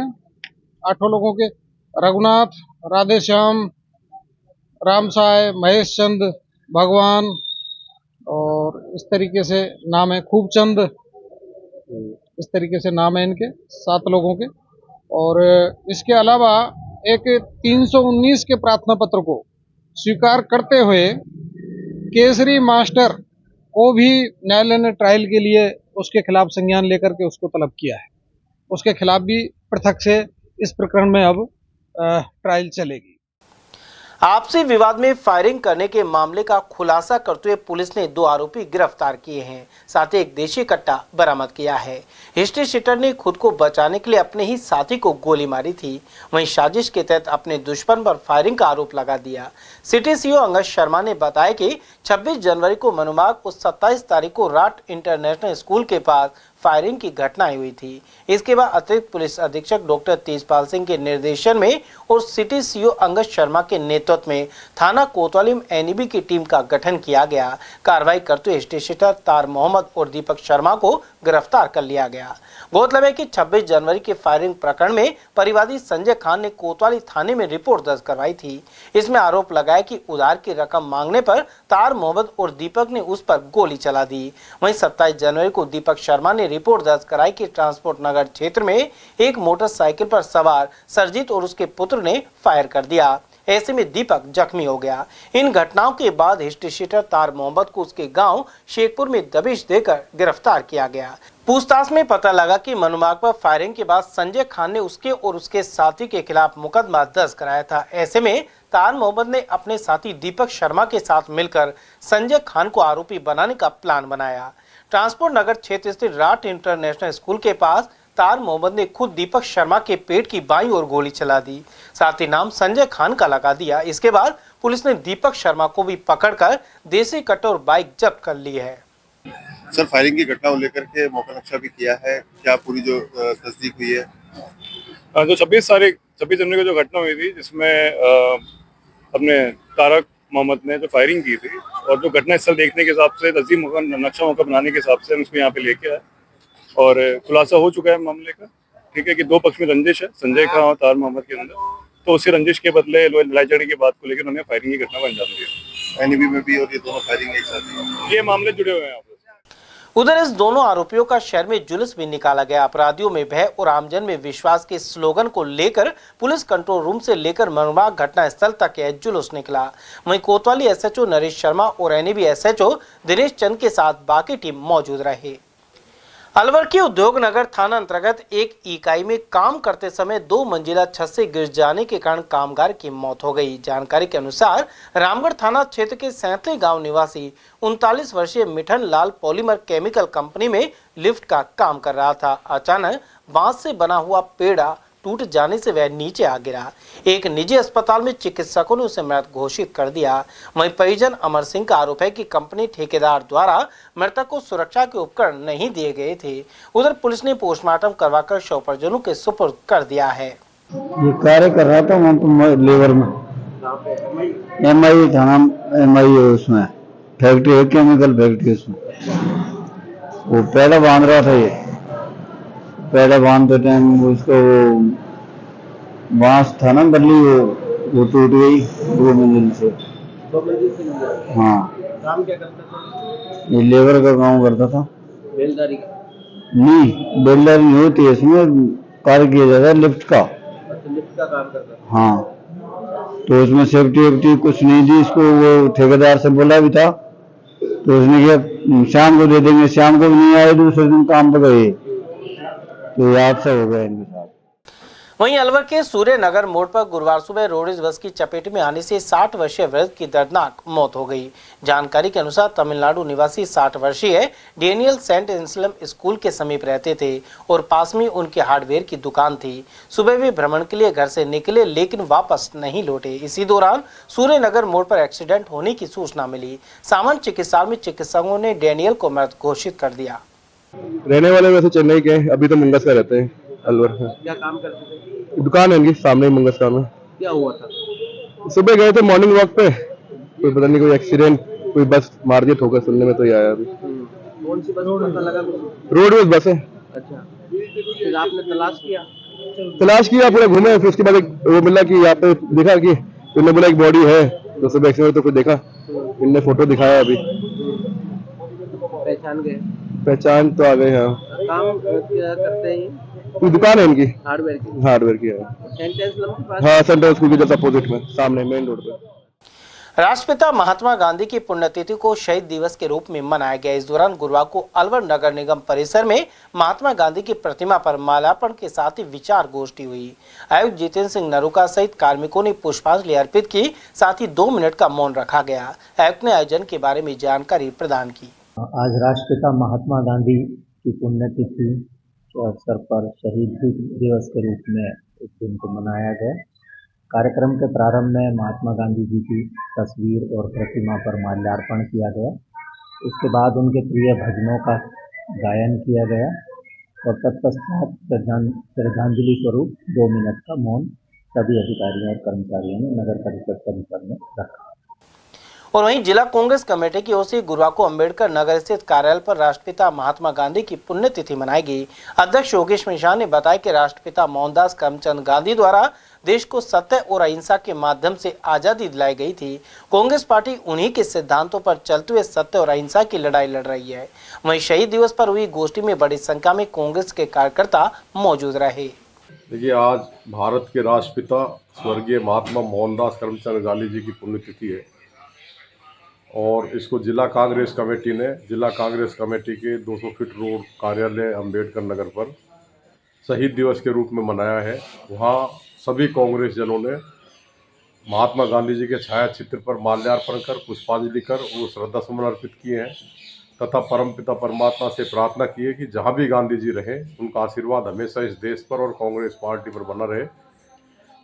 Speaker 16: 8 लोगों के रघुनाथ, राधेश्याम, रामसाय, महेश चंद, भगवान और इस तरीके से नाम है खूबचंद। इस तरीके से नाम है इनके 7 लोगों के। और इसके अलावा एक 319 के प्रार्थना पत्र को स्वीकार करते हुए केसरी मास्टर को भी न्यायालय ने ट्रायल के लिए उसके खिलाफ संज्ञान लेकर के उसको तलब किया है। उसके खिलाफ भी पृथक से इस प्रकरण में अब ट्रायल चलेगी।
Speaker 2: आपसी विवाद में फायरिंग करने के मामले का खुलासा करते हुए पुलिस ने 2 आरोपी गिरफ्तार किए हैं, साथ ही एक देशी कट्टा बरामद किया है। हिस्ट्री शीटर ने खुद को बचाने के लिए अपने ही साथी को गोली मारी थी। वहीं साजिश के तहत अपने दुश्मन पर फायरिंग का आरोप लगा दिया। सिटी सीओ अंगद शर्मा ने बताया कि 26 जनवरी को मनुमाग और 27 तारीख को राट इंटरनेशनल स्कूल के पास फायरिंग की घटनाएं हुई थी। इसके बाद अतिरिक्त पुलिस अधीक्षक डॉक्टर तेजपाल सिंह के निर्देशन में और सिटी सीओ अंगद शर्मा के नेतृत्व में थाना कोतवाली में एनईबी की टीम का गठन किया गया। कार्रवाई करते हुए स्टेशन तार मोहम्मद और दीपक शर्मा को गिरफ्तार कर लिया गया। गौरतलब है कि 26 जनवरी के फायरिंग प्रकरण में परिवादी संजय खान ने कोतवाली थाने में रिपोर्ट दर्ज करवाई थी। इसमें आरोप लगाया कि उधार की रकम मांगने पर तार मोहम्मद और दीपक ने उस पर गोली चला दी। वहीं 27 जनवरी को दीपक शर्मा ने रिपोर्ट दर्ज कराई कि ट्रांसपोर्ट नगर क्षेत्र में एक मोटरसाइकिल पर सवार सरजीत और उसके पुत्र ने फायर कर दिया। ऐसे में दीपक जख्मी हो गया। इन घटनाओं के बाद हिस्ट्री शीटर तार मोहम्मद को उसके गांव शेखपुर में दबिश देकर गिरफ्तार किया गया। पूछताछ में पता लगा कि मनुमाग पर फायरिंग के बाद संजय खान ने उसके और उसके साथी के खिलाफ मुकदमा दर्ज कराया था। ऐसे में तार मोहम्मद ने अपने साथी दीपक शर्मा के साथ मिलकर संजय खान को आरोपी बनाने का प्लान बनाया। ट्रांसपोर्ट नगर क्षेत्र स्थित राट इंटरनेशनल स्कूल के पास तार मोहम्मद ने खुद दीपक शर्मा के पेट की बाईं ओर गोली चला दी, साथ ही नाम संजय खान का लगा दिया। इसके बाद पुलिस ने दीपक शर्मा को भी पकड़कर देसी कट्टे और बाइक जब्त कर ली है।
Speaker 17: सर, फायरिंग की घटना को लेकर के मौका नक्शा भी किया है, क्या पूरी जो तस्दीक हुई है?
Speaker 18: जो 26 जनवरी को जो घटना हुई थी, जिसमें अपने तारक मोहम्मद ने जो फायरिंग की थी और जो घटना स्थल देखने के हिसाब से तस्दीक नक्शा मौका बनाने के हिसाब से हम उसको यहाँ पे लेके आए और खुलासा हो चुका है मामले का। ठीक है कि 2 पक्ष में रंजिश है, संजय खान और तार मोहम्मद के अंदर, तो उसी रंजिश के बदले लड़ाई झगड़े की बात को लेकर उन्होंने फायरिंग की घटना को अंजाम दिया।
Speaker 17: एनईबी में भी और ये दोनों फायरिंग एक साथ,
Speaker 18: ये मामले जुड़े हुए हैं आपस।
Speaker 2: उधर इस दोनों आरोपियों का शहर में जुलूस भी निकाला गया। अपराधियों में भय और आमजन में विश्वास के स्लोगन को लेकर पुलिस कंट्रोल रूम से लेकर मनुमाग घटना स्थल तक यह जुलूस निकला। वहीं कोतवाली एसएचओ नरेश शर्मा और एनईबी एसएचओ दिनेश चंद के साथ बाकी टीम मौजूद रहे। अलवर के उद्योग नगर थाना अंतर्गत एक इकाई में काम करते समय 2 मंजिला छत से गिर जाने के कारण कामगार की मौत हो गई। जानकारी के अनुसार रामगढ़ थाना क्षेत्र के सैंतली गांव निवासी 39 वर्षीय मिठन लाल पॉलीमर केमिकल कंपनी में लिफ्ट का काम कर रहा था। अचानक बांस से बना हुआ पेड़ा टूट जाने से वह नीचे आ गिरा। एक निजी अस्पताल में चिकित्सकों ने उसे मृत घोषित कर दिया। वहीं परिजन अमर सिंह का आरोप है कि कंपनी ठेकेदार द्वारा मृतक को सुरक्षा के उपकरण नहीं दिए गए थे। उधर पुलिस ने पोस्टमार्टम करवाकर शव परिजनों के सुपुर्द कर दिया है।
Speaker 19: ये कार्य कर रहा था वहाँ पर लेबर में, एमआई थाना एमआई है, उसमें फैक्ट्री है, केमिकल फैक्ट्री। उसमें वो पेड़ा बांध रहा था। ये पेड़ा बांधते टाइम उसको बांस था ना बल्ली, वो टूट गई 2 मंजिल से। हाँ, काम क्या करता था? ये लेबर का काम करता था। बेलदारी का? नहीं, बेलदारी नहीं होती है, इसमें कार्य किया जाता है लिफ्ट का। अच्छा, लिफ्ट का काम करता था। हाँ, तो उसमें सेफ्टी वेफ्टी कुछ नहीं दी इसको। वो ठेकेदार से बोला भी था, तो उसने क्या शाम को दे देंगे, शाम को भी नहीं आए, दूसरे दिन काम पर गए, तो हादसा हो गया इनके साथ।
Speaker 2: वहीं अलवर के सूर्य नगर मोड़ पर गुरुवार सुबह रोडवेज बस की चपेट में आने से 60 वर्षीय वृद्ध की दर्दनाक मौत हो गई। जानकारी के अनुसार तमिलनाडु निवासी 60 वर्षीय डेनियल सेंट एंसलम स्कूल के समीप रहते थे और पास में उनकी हार्डवेयर की दुकान थी। सुबह वे भ्रमण के लिए घर से निकले लेकिन वापस नहीं लौटे। इसी दौरान सूर्य नगर मोड़ पर एक्सीडेंट होने की सूचना मिली। सामान्य चिकित्सालय में चिकित्सकों ने डेनियल को मृत घोषित कर दिया।
Speaker 8: रहने वाले वैसे चेन्नई के हैं, अभी तो मंगस का रहते हैं अलवर में।
Speaker 20: क्या काम करते थे?
Speaker 8: दुकान है इनकी सामने ही मंगस का में।
Speaker 20: क्या हुआ था?
Speaker 8: सुबह गए थे मॉर्निंग वॉक पे, कोई पता नहीं कोई एक्सीडेंट, कोई बस मार दिया ठोकर, सुनने में तो ये आया अभी।
Speaker 20: कौन सी बस पता लगा कुछ?
Speaker 8: रोडवेज बस है।
Speaker 20: अच्छा, फिर आपने
Speaker 8: तलाश किया, पूरा घूमे, फिर उसके बाद एक वो मिला कि यहाँ पे देखा कि इन्होंने बोला एक बॉडी है, तो सुबह एक्सीडेंट तो फिर देखा, इनने फोटो दिखाया अभी।
Speaker 20: पहचान गए?
Speaker 8: पहचान तो आ गए। हाँ,
Speaker 20: काम क्या करते हैं?
Speaker 8: कोई दुकान है इनकी
Speaker 20: हार्डवेयर की
Speaker 8: है।
Speaker 20: सेंटेंस लम के पास?
Speaker 8: हाँ, सेंट्रल स्कूल के जस्ट अपोजिट में, सामने मेन रोड पे।
Speaker 2: राष्ट्रपिता महात्मा गांधी की पुण्यतिथि को शहीद दिवस के रूप में मनाया गया। इस दौरान गुरुवार को अलवर नगर निगम परिसर में महात्मा गांधी की प्रतिमा पर माल्यार्पण के साथ ही विचार गोष्ठी हुई। आयुक्त जितेंद्र सिंह नरूका सहित कार्मिकों ने पुष्पांजलि अर्पित की, साथ ही 2 मिनट का मौन रखा गया। आयुक्त ने आयोजन के बारे में जानकारी प्रदान की।
Speaker 21: आज राष्ट्रपिता महात्मा गांधी की पुण्यतिथि के अवसर पर शहीद दिवस के रूप में इस दिन को मनाया गया। कार्यक्रम के प्रारंभ में महात्मा गांधी जी की तस्वीर और प्रतिमा पर माल्यार्पण किया गया। इसके बाद उनके प्रिय भजनों का गायन किया गया और तत्पश्चात श्रद्धांजलि स्वरूप 2 मिनट का मौन सभी अधिकारियों और कर्मचारियों ने नगर परिषद परिसर में रखा।
Speaker 2: और वहीं जिला कांग्रेस कमेटी की ओर से गुरुवार को अंबेडकर नगर स्थित कार्यालय पर राष्ट्रपिता महात्मा गांधी की पुण्यतिथि मनाई गई। अध्यक्ष योगेश मिश्रा ने बताया कि राष्ट्रपिता मोहनदास करमचंद गांधी द्वारा देश को सत्य और अहिंसा के माध्यम से आजादी दिलाई गई थी। कांग्रेस पार्टी उन्हीं के सिद्धांतों पर चलते हुए सत्य और अहिंसा की लड़ाई लड़ रही है। वहीं शहीद दिवस पर हुई गोष्ठी में बड़ी संख्या में कांग्रेस के कार्यकर्ता मौजूद रहे।
Speaker 8: देखिए, आज भारत के राष्ट्रपिता स्वर्गीय महात्मा मोहनदास करमचंद गांधी जी की पुण्यतिथि है और इसको जिला कांग्रेस कमेटी के 200 फीट रोड कार्यालय अंबेडकर नगर पर शहीद दिवस के रूप में मनाया है। वहाँ सभी कांग्रेस जनों ने महात्मा गांधी जी के छाया चित्र पर माल्यार्पण कर पुष्पांजलि कर वो श्रद्धा सुमन अर्पित किए हैं तथा परमपिता परमात्मा से प्रार्थना की है कि जहाँ भी गांधी जी रहे उनका आशीर्वाद हमेशा इस देश पर और कांग्रेस पार्टी पर बना रहे।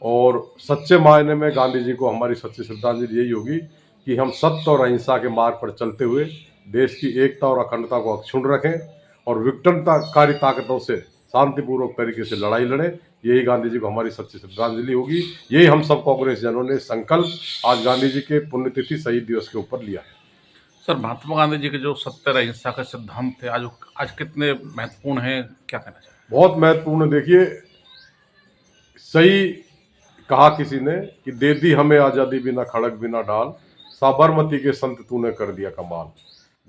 Speaker 8: और सच्चे मायने में गांधी जी को हमारी सच्ची श्रद्धांजलि यही होगी कि हम सत्य और अहिंसा के मार्ग पर चलते हुए देश की एकता और अखंडता को अक्षुण्ण रखें और विघटनकारी ताकतों से शांतिपूर्वक तरीके से लड़ाई लड़ें। यही गांधी जी को हमारी सच्ची श्रद्धांजलि होगी। यही हम सब कांग्रेस जनों ने संकल्प आज गांधी जी के पुण्यतिथि शहीद दिवस के ऊपर लिया है।
Speaker 11: सर, महात्मा गांधी जी के जो सत्य और अहिंसा के सिद्धांत थे आज कितने महत्वपूर्ण हैं, क्या कहना चाहिए?
Speaker 8: बहुत महत्वपूर्ण। देखिए, सही कहा किसी ने कि दे दी हमें आज़ादी बिना खड़क बिना ढाल, साबरमती के संत तूने कर दिया कमाल।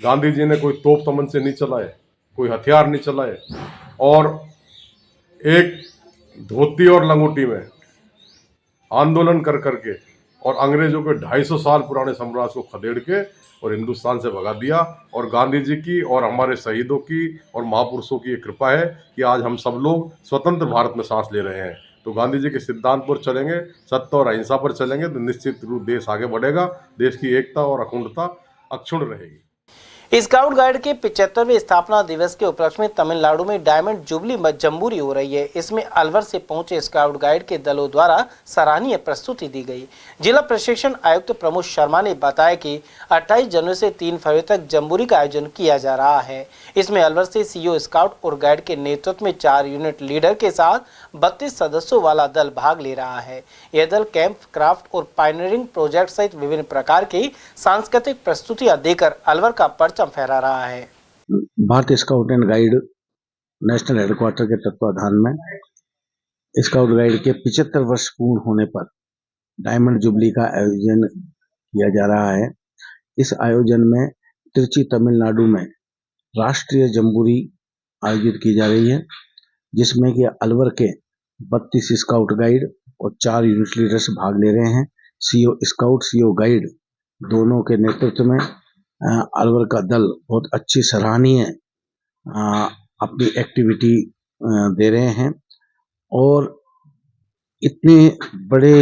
Speaker 8: गांधी जी ने कोई तोप तमन से नहीं चलाए, कोई हथियार नहीं चलाए और एक धोती और लंगोटी में आंदोलन कर करके और अंग्रेजों के 250 साल पुराने साम्राज्य को खदेड़ के और हिंदुस्तान से भगा दिया। और गांधी जी की और हमारे शहीदों की और महापुरुषों की ये कृपा है कि आज हम सब लोग स्वतंत्र भारत में सांस ले रहे हैं। तो गांधी जी के सिद्धांत पर चलेंगे, सत्य और अहिंसा पर चलेंगे तो निश्चित रूप देश आगे बढ़ेगा, देश की एकता और अखंडता अक्षुण्ण रहेगी।
Speaker 2: स्काउट गाइड के 75वें स्थापना दिवस के उपलक्ष्य में तमिलनाडु में डायमंड जुबली जम्बूरी हो रही है। इसमें अलवर से पहुंचे स्काउट गाइड के दलों द्वारा सराहनीय प्रस्तुति दी गई। जिला प्रशिक्षण आयुक्त प्रमोद शर्मा ने बताया कि 28 जनवरी से 3 फरवरी तक जम्बूरी का आयोजन किया जा रहा है। इसमें अलवर से सीओ स्काउट और गाइड के नेतृत्व में 4 यूनिट लीडर के साथ 32 सदस्यों वाला दल भाग ले रहा है। यह दल कैंप, क्राफ्ट और पायनियरिंग प्रोजेक्ट सहित विभिन्न प्रकार की सांस्कृतिक प्रस्तुतियां देकर अलवर का परचम फहरा रहा है।
Speaker 21: भारतीय scout and guide national headquarter के तत्वाधान में स्काउट गाइड के 75 वर्ष पूर्ण होने पर डायमंड जुबली का आयोजन किया जा रहा है। इस आयोजन में त्रिची तमिलनाडु में राष्ट्रीय जम्बूरी आयोजित की जा रही है, जिसमें कि अलवर के 32 स्काउट गाइड और 4 यूनिट लीडर्स भाग ले रहे हैं। सीओ स्काउट, सीओ गाइड दोनों के नेतृत्व में अलवर का दल बहुत अच्छी सराहनीय अपनी एक्टिविटी दे रहे हैं और इतने बड़े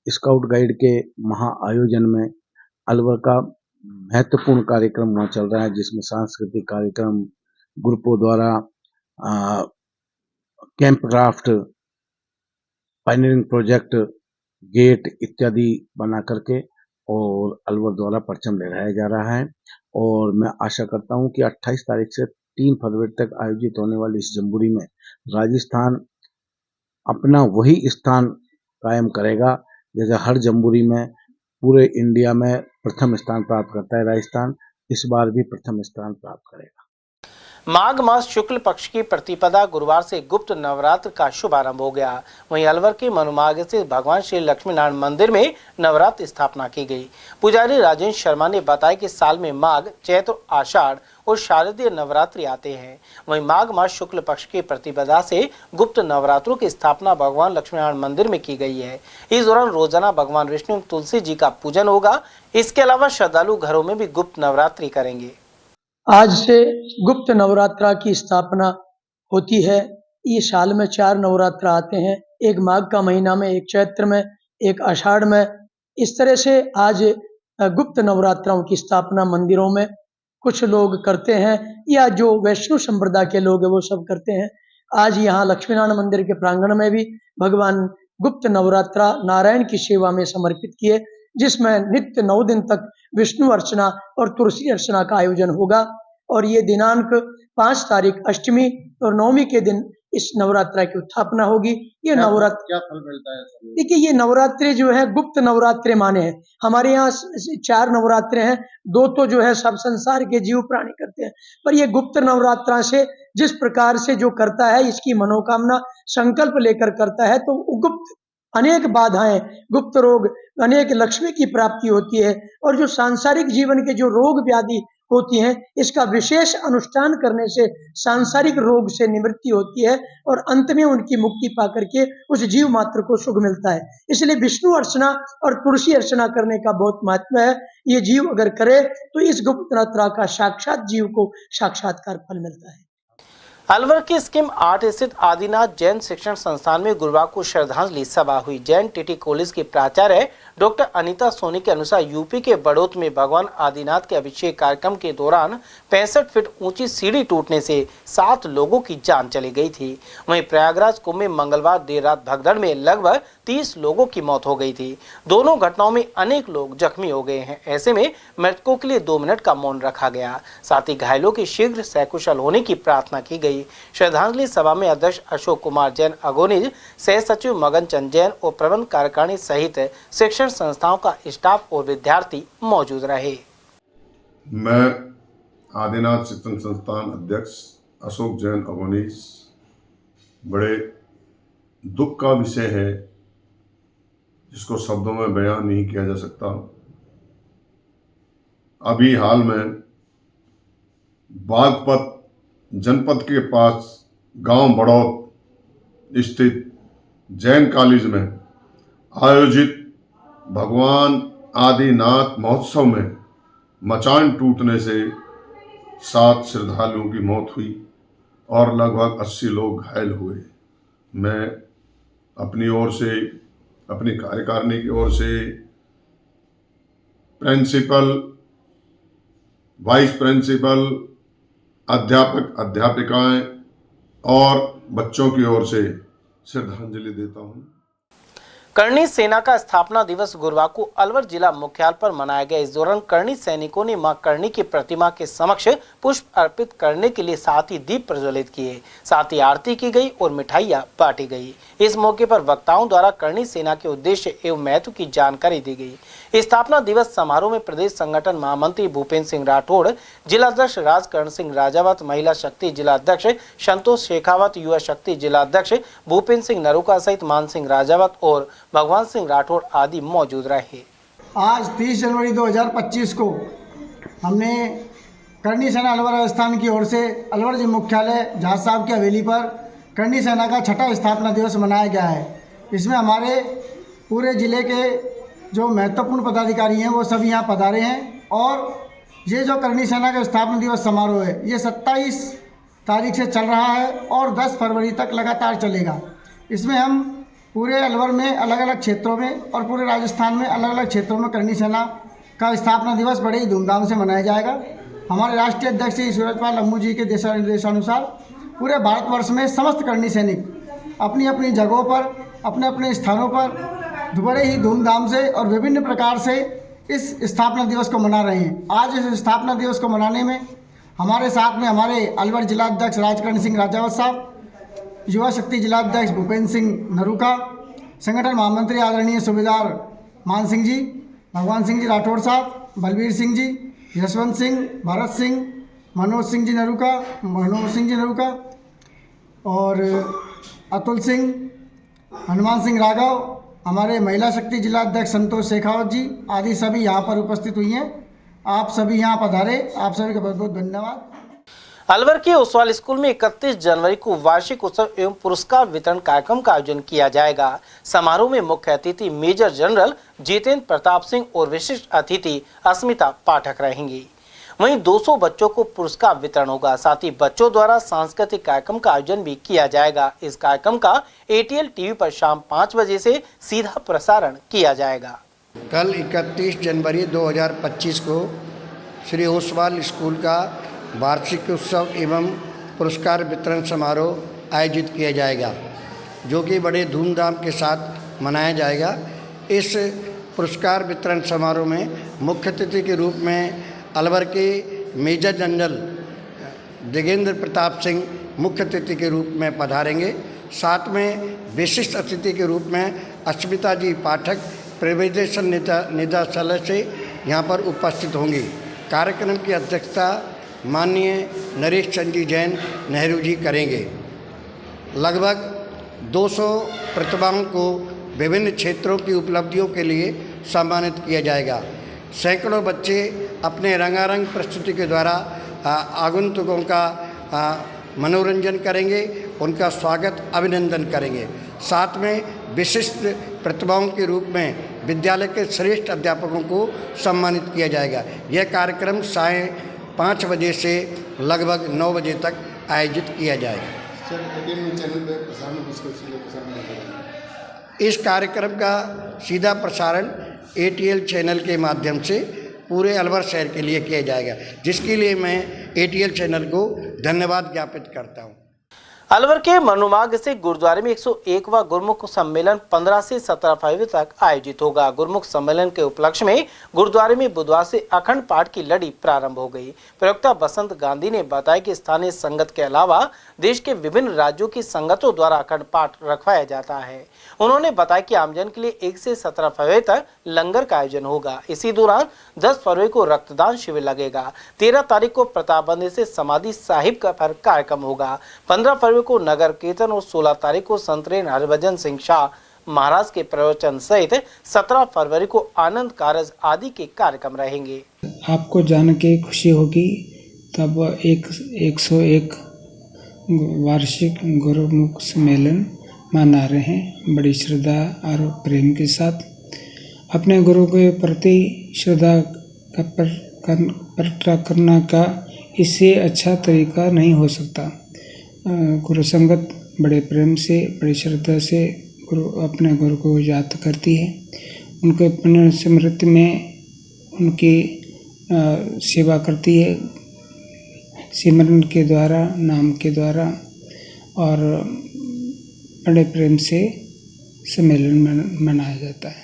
Speaker 21: स्काउट गाइड के महा आयोजन में अलवर का महत्वपूर्ण कार्यक्रम वहाँ चल रहा है, जिसमें सांस्कृतिक कार्यक्रम, ग्रुपों द्वारा camp craft, pioneering project, gate इत्यादि बना करके और अलवर द्वारा परचम लहराया जा रहा है। और मैं आशा करता हूं कि 28 तारीख से 3 फरवरी तक आयोजित होने वाली इस जम्बूरी में राजस्थान अपना वही स्थान कायम करेगा जैसे हर जम्बूरी में पूरे इंडिया में प्रथम स्थान प्राप्त करता है। राजस्थान इस बार भी प्रथम स्थान प्राप्त करेगा।
Speaker 2: माघ मास शुक्ल पक्ष की प्रतिपदा गुरुवार से गुप्त नवरात्र का शुभारंभ हो गया। वहीं अलवर के मनुमार्ग स्थित भगवान श्री लक्ष्मी नारायण मंदिर में नवरात्र स्थापना की गई। पुजारी राजेंद्र शर्मा ने बताया कि साल में माघ, चैत्र, आषाढ़ और शारदीय नवरात्रि आते हैं। वहीं माघ मास शुक्ल पक्ष की प्रतिपदा से गुप्त नवरात्रों की स्थापना भगवान लक्ष्मी नारायण मंदिर में की गई है। इस दौरान रोजाना भगवान विष्णु तुलसी जी का पूजन होगा। इसके अलावा श्रद्धालु घरों में भी गुप्त नवरात्रि करेंगे।
Speaker 1: आज से गुप्त नवरात्रा की स्थापना होती है। ये साल में 4 नवरात्र आते हैं, एक माघ का महीना में, एक चैत्र में, एक आषाढ़ में। इस तरह से आज गुप्त नवरात्राओं की स्थापना मंदिरों में कुछ लोग करते हैं या जो वैष्णव संप्रदाय के लोग हैं वो सब करते हैं। आज यहाँ लक्ष्मी नारायण मंदिर के प्रांगण में भी भगवान गुप्त नवरात्रा नारायण की सेवा में समर्पित किए, जिसमें नित्य 9 दिन तक विष्णु अर्चना और तुलसी अर्चना का आयोजन होगा। और ये दिनांक 5 तारीख अष्टमी और नवमी के दिन इस नवरात्रा की स्थापना होगी। ये नवरात्र
Speaker 17: क्या फल मिलता है?
Speaker 1: देखिए, ये नवरात्रे जो है गुप्त नवरात्रे माने हैं। हमारे यहाँ 4 नवरात्रे हैं, 2 तो जो है सब संसार के जीव प्राणी करते हैं, पर ये गुप्त नवरात्रा से जिस प्रकार से जो करता है इसकी मनोकामना संकल्प लेकर करता है तो गुप्त अनेक बाधाएं, गुप्त रोग, अनेक लक्ष्मी की प्राप्ति होती है। और जो सांसारिक जीवन के जो रोग व्याधि होती हैं, इसका विशेष अनुष्ठान करने से सांसारिक रोग से निवृत्ति होती है और अंत में उनकी मुक्ति पाकर के उस जीव मात्र को सुख मिलता है। इसलिए विष्णु अर्चना और तुलसी अर्चना करने का बहुत महत्व है। ये जीव अगर करे तो इस गुप्त नवरात्रा का साक्षात जीव को साक्षात्कार फल मिलता है।
Speaker 2: अलवर के स्कीम 8 स्थित आदिनाथ जैन शिक्षण संस्थान में गुरुवार को श्रद्धांजलि सभा हुई। जैन टीटी कॉलेज की प्राचार्य डॉक्टर अनीता सोनी के अनुसार यूपी के बड़ौत में भगवान आदिनाथ के अभिषेक कार्यक्रम के दौरान 65 फीट ऊंची सीढ़ी टूटने से 7 लोगों की जान चली गई थी। वहीं प्रयागराज कुंभ में मंगलवार देर रात भगदड़ में लगभग 30 लोगों की मौत हो गई थी। दोनों घटनाओं में अनेक लोग जख्मी हो गए हैं। ऐसे में मृतकों के लिए 2 मिनट का मौन रखा गया। साथ ही घायलों की शीघ्र सकुशल होने की प्रार्थना की गई। श्रद्धांजलि सभा में अध्यक्ष अशोक कुमार जैन अगोनिज, सह सचिव मगन चंद जैन और प्रबंध कार्यकारिणी सहित शिक्षण संस्थाओं का स्टाफ और विद्यार्थी मौजूद रहे।
Speaker 8: मैं आदिनाथ शिक्षण संस्थान अध्यक्ष अशोक जैन अगोनिज, बड़े दुख का विषय है जिसको शब्दों में बयान नहीं किया जा सकता। अभी हाल में बागपत जनपद के पास गांव बड़ौत स्थित जैन कॉलेज में आयोजित भगवान आदिनाथ महोत्सव में मचान टूटने से 7 श्रद्धालुओं की मौत हुई और लगभग 80 लोग घायल हुए। मैं अपनी ओर से, अपनी कार्यकारिणी की ओर से प्रिंसिपल, वाइस प्रिंसिपल, अध्यापक, अध्यापिकाएं और बच्चों की ओर से श्रद्धांजलि देता हूं।
Speaker 2: करणी सेना का स्थापना दिवस गुरुवार को अलवर जिला मुख्यालय पर मनाया गया। इस दौरान करणी सैनिकों ने मां करणी की प्रतिमा के समक्ष पुष्प अर्पित करने के लिए साथ ही दीप प्रज्वलित किए, साथ ही आरती की गई और मिठाइयां बांटी गई। इस मौके पर वक्ताओं द्वारा करणी सेना के उद्देश्य एवं महत्व की जानकारी दी गई। स्थापना दिवस समारोह में प्रदेश संगठन महामंत्री भूपेंद्र सिंह राठौड़, जिलाध्यक्ष राजकरण सिंह राजावत, महिला शक्ति जिलाध्यक्ष संतोष शेखावत, युवा शक्ति जिलाध्यक्ष भूपेंद्र सिंह नरूका सहित मान सिंह राजावत और भगवान सिंह राठौड़ आदि मौजूद रहे।
Speaker 7: आज 30 जनवरी 2025 को हमने करणी सेना अलवर राजस्थान की ओर से अलवर जिला मुख्यालय जहाज साहब की हवेली पर करणी सेना का 6ठा स्थापना दिवस मनाया गया है। इसमें हमारे पूरे ज़िले के जो महत्वपूर्ण पदाधिकारी हैं वो सभी यहाँ पधारे हैं और ये जो करणी सेना का स्थापना दिवस समारोह है ये 27 तारीख से चल रहा है और 10 फरवरी तक लगातार चलेगा। इसमें हम पूरे अलवर में अलग अलग क्षेत्रों में और पूरे राजस्थान में अलग अलग क्षेत्रों में करणी सेना का स्थापना दिवस बड़े ही धूमधाम से मनाया जाएगा। हमारे राष्ट्रीय अध्यक्ष श्री सूरजपाल लम्बू जी के दिशा निर्देशानुसार पूरे भारतवर्ष में समस्त करणी सैनिक अपनी अपनी जगहों पर, अपने अपने स्थानों पर बड़े ही धूमधाम से और विभिन्न प्रकार से इस स्थापना दिवस को मना रहे हैं। आज इस स्थापना दिवस को मनाने में हमारे साथ में हमारे अलवर जिला अध्यक्ष राजकरण सिंह राजावत साहब, युवा शक्ति जिला अध्यक्ष भूपेंद्र सिंह नरूका, संगठन महामंत्री आदरणीय सूबेदार मान सिंह जी, भगवान सिंह जी राठौड़ साहब, बलबीर सिंह जी, यशवंत सिंह, भरत सिंह, मनोज सिंह जी नरूका और अतुल सिंह, हनुमान सिंह राघव, हमारे महिला शक्ति जिला अध्यक्ष संतोष शेखावत जी आदि सभी यहाँ पर उपस्थित हुई हैं। आप सभी यहाँ पधारे, आप सभी का बहुत बहुत धन्यवाद।
Speaker 2: अलवर के ओसवाल स्कूल में 31 जनवरी को वार्षिक उत्सव एवं पुरस्कार वितरण कार्यक्रम का आयोजन किया जाएगा। समारोह में मुख्य अतिथि मेजर जनरल जितेंद्र प्रताप सिंह और विशिष्ट अतिथि अस्मिता पाठक रहेंगी। वहीं 200 बच्चों को पुरस्कार वितरण होगा। साथ ही बच्चों द्वारा सांस्कृतिक कार्यक्रम का आयोजन भी किया जाएगा। इस कार्यक्रम का ATL टीवी पर शाम 5 बजे से सीधा प्रसारण किया जाएगा।
Speaker 4: कल 31 जनवरी 2025 को श्री ओसवाल स्कूल का वार्षिक उत्सव एवं पुरस्कार वितरण समारोह आयोजित किया जाएगा, जो कि बड़े धूमधाम के साथ मनाया जाएगा। इस पुरस्कार वितरण समारोह में मुख्य अतिथि के रूप में अलवर के मेजर जनरल देगेंद्र प्रताप सिंह मुख्य अतिथि के रूप में पधारेंगे। साथ में विशिष्ट अतिथि के रूप में अस्मिता जी पाठक प्रिवेदेशन निदेशालय से यहाँ पर उपस्थित होंगी। कार्यक्रम की अध्यक्षता माननीय नरेश चंद जी जैन नेहरू जी करेंगे। लगभग 200 प्रतिभाओं को विभिन्न क्षेत्रों की उपलब्धियों के लिए सम्मानित किया जाएगा। सैकड़ों बच्चे अपने रंगारंग प्रस्तुति के द्वारा आगंतुकों का मनोरंजन करेंगे, उनका स्वागत अभिनंदन करेंगे। साथ में विशिष्ट प्रतिभाओं के रूप में विद्यालय के श्रेष्ठ अध्यापकों को सम्मानित किया जाएगा। यह कार्यक्रम 5:30 बजे से लगभग 9 बजे तक आयोजित किया जाएगा। इस कार्यक्रम का सीधा प्रसारण ATL चैनल के माध्यम से पूरे अलवर शहर के लिए किया जाएगा, जिसके लिए मैं ATL चैनल को धन्यवाद ज्ञापित करता हूँ।
Speaker 2: अलवर के मनुमार्ग से गुरुद्वारे में 101वां गुरुमुख सम्मेलन 15 से 17 फरवरी तक आयोजित होगा। गुरुमुख सम्मेलन के उपलक्ष्य में गुरुद्वारे में बुधवार से अखंड पाठ की लड़ी प्रारंभ हो गई। प्रवक्ता बसंत गांधी ने बताया कि स्थानीय संगत के अलावा देश के विभिन्न राज्यों की संगतों द्वारा अखंड पाठ रखवाया जाता है। उन्होंने बताया कि आमजन के लिए 1 से 17 फरवरी तक लंगर का आयोजन होगा। इसी दौरान 10 फरवरी को रक्तदान शिविर लगेगा। 13 तारीख को प्रतापबंदी से समाधि साहिब का कार्यक्रम होगा। 15 फरवरी को नगर कीर्तन और 16 तारीख को संत हरभजन सिंह शाह महाराज के प्रवचन सहित 17 फरवरी को आनंद कारज आदि के कार्यक्रम रहेंगे।
Speaker 22: आपको जान के खुशी होगी, तब 101 वार्षिक गुरुमुख सम्मेलन मना रहे हैं। बड़ी श्रद्धा और प्रेम के साथ अपने गुरु के प्रति श्रद्धा का प्रकट करने का इससे अच्छा तरीका नहीं हो सकता। गुरु संगत बड़े प्रेम से, बड़ी श्रद्धा से अपने गुरु को याद करती है। उनके पुण्य स्मृति में उनकी सेवा करती है, सिमरन के द्वारा, नाम के द्वारा, और बड़े प्रेम से सम्मेलन मनाया जाता है।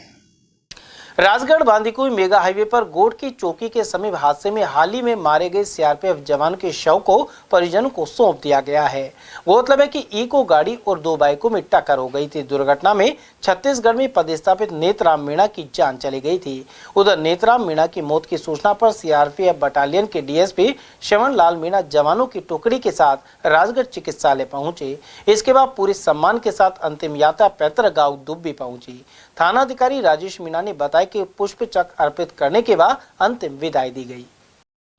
Speaker 2: राजगढ़ बांदीकुई मेगा हाईवे पर गोट की चौकी के समीप हादसे में हाल ही में मारे गए CRPF जवान के शव को परिजनों को सौंप दिया गया है। गौरतलब है कि इको गाड़ी और 2 बाइकों में टक्कर हो गई थी। दुर्घटना में छत्तीसगढ़ में पदस्थापित नेतराम मीणा की जान चली गई थी। उधर नेतराम मीणा की मौत की सूचना पर CRPF बटालियन के DSP श्रवण लाल मीणा जवानों की टुकड़ी के साथ राजगढ़ चिकित्सालय पहुंचे। इसके बाद पूरे सम्मान के साथ अंतिम यात्रा पैतृक गांव दुब्बी पहुंची। थानाधिकारी राजेश मीणा ने बताया कि पुष्प चक्र अर्पित करने के बाद अंतिम विदाई दी गई।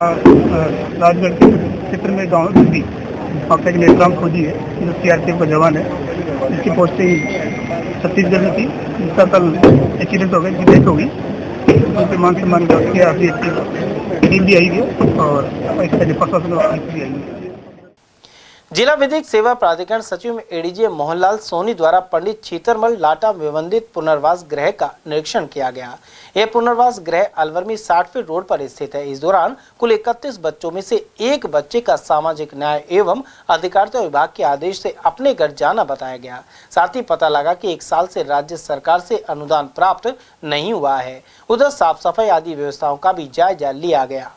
Speaker 23: राजगढ़ के क्षेत्र में गांव दुब्बी आपका एक नेतराम फौजी है, जो CRPF का जवान है, जिसकी पोस्टिंग छत्तीसगढ़ में थी। जिसका कल एक्सीडेंट हो गया, जिसकी डेथ हो गई। उनके मान सम्मान किया टीम भी आई है और प्रशासन भी आई है।
Speaker 2: जिला विधिक सेवा प्राधिकरण सचिव में ADG मोहनलाल सोनी द्वारा पंडित छीतरमल लाटा विबंधित पुनर्वास गृह का निरीक्षण किया गया। यह पुनर्वास गृह अलवर में 60 फीट रोड पर स्थित है। इस दौरान कुल 31 बच्चों में से एक बच्चे का सामाजिक न्याय एवं अधिकारिता विभाग के आदेश से अपने घर जाना बताया गया। साथ ही पता लगा कि 1 साल से राज्य सरकार से अनुदान प्राप्त नहीं हुआ है। उधर साफ सफाई आदि व्यवस्थाओं का भी जायजा लिया गया।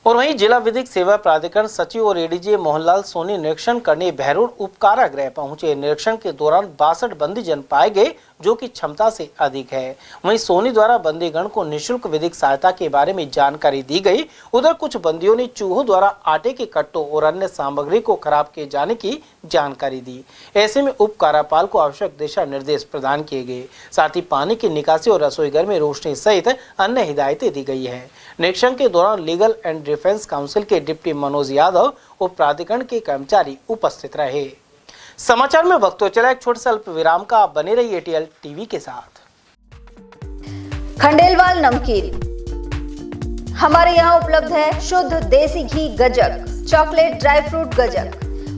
Speaker 2: और वहीं जिला विधिक सेवा प्राधिकरण सचिव और एडीजे मोहनलाल सोनी निरीक्षण करने बहरोड उप कारागृह पहुंचे। निरीक्षण के दौरान 62 बंदीजन पाए गए जो कि क्षमता से अधिक है। वहीं सोनी द्वारा बंदीगण को निःशुल्क विधिक सहायता के बारे में जानकारी दी गई। उधर कुछ बंदियों ने चूहों द्वारा आटे के कट्टों और अन्य सामग्री को खराब किए जाने की जानकारी दी। ऐसे में उप कारापाल को आवश्यक दिशा निर्देश प्रदान किए गए। साथ ही पानी की निकासी और रसोई घर में रोशनी सहित अन्य हिदायतें दी गई है। निरीक्षण के दौरान लीगल एंड डिफेंस काउंसिल के डिप्टी मनोज यादव और प्राधिकरण के कर्मचारी उपस्थित रहे। समाचार में वक्त तो चला एक छोटे से अल्प विराम का। आप बने रहिए एटीएल टीवी के साथ।
Speaker 3: खंडेलवाल नमकीन हमारे यहाँ उपलब्ध है। शुद्ध देसी घी गजक, चॉकलेट ड्राई फ्रूट गजक,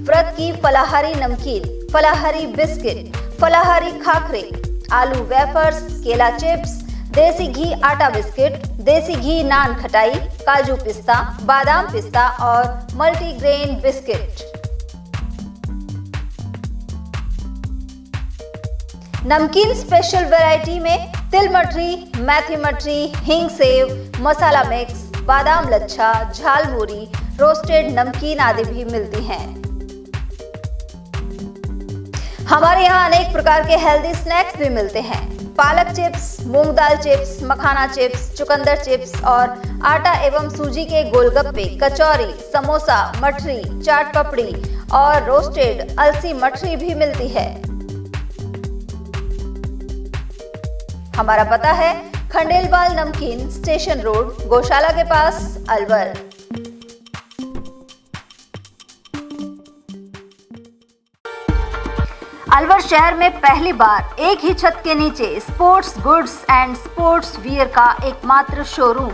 Speaker 3: व्रत की फलाहारी नमकीन, फलाहारी बिस्किट, फलाहारी खाखरे, आलू वेफर्स, केला चिप्स, देसी घी आटा बिस्किट, देसी घी नान खटाई, काजू पिस्ता, बादाम पिस्ता और मल्टीग्रेन बिस्किट। नमकीन स्पेशल वैरायटी में तिल मठरी, मेथी मठरी, हिंग सेव, मसाला मिक्स, बादाम लच्छा, झालमुरी, रोस्टेड नमकीन आदि भी मिलती हैं। हमारे यहाँ अनेक प्रकार के हेल्दी स्नैक्स भी मिलते हैं। पालक चिप्स, मूंग दाल चिप्स, मखाना चिप्स, चुकंदर चिप्स और आटा एवं सूजी के गोलगप्पे, कचौरी, समोसा, मठरी, चाट पपड़ी और रोस्टेड अलसी मठरी भी मिलती है। हमारा पता है खंडेलवाल नमकीन, स्टेशन रोड, गौशाला के पास, अलवर। अलवर शहर में पहली बार एक ही छत के नीचे sports goods and sports wear का एकमात्र showroom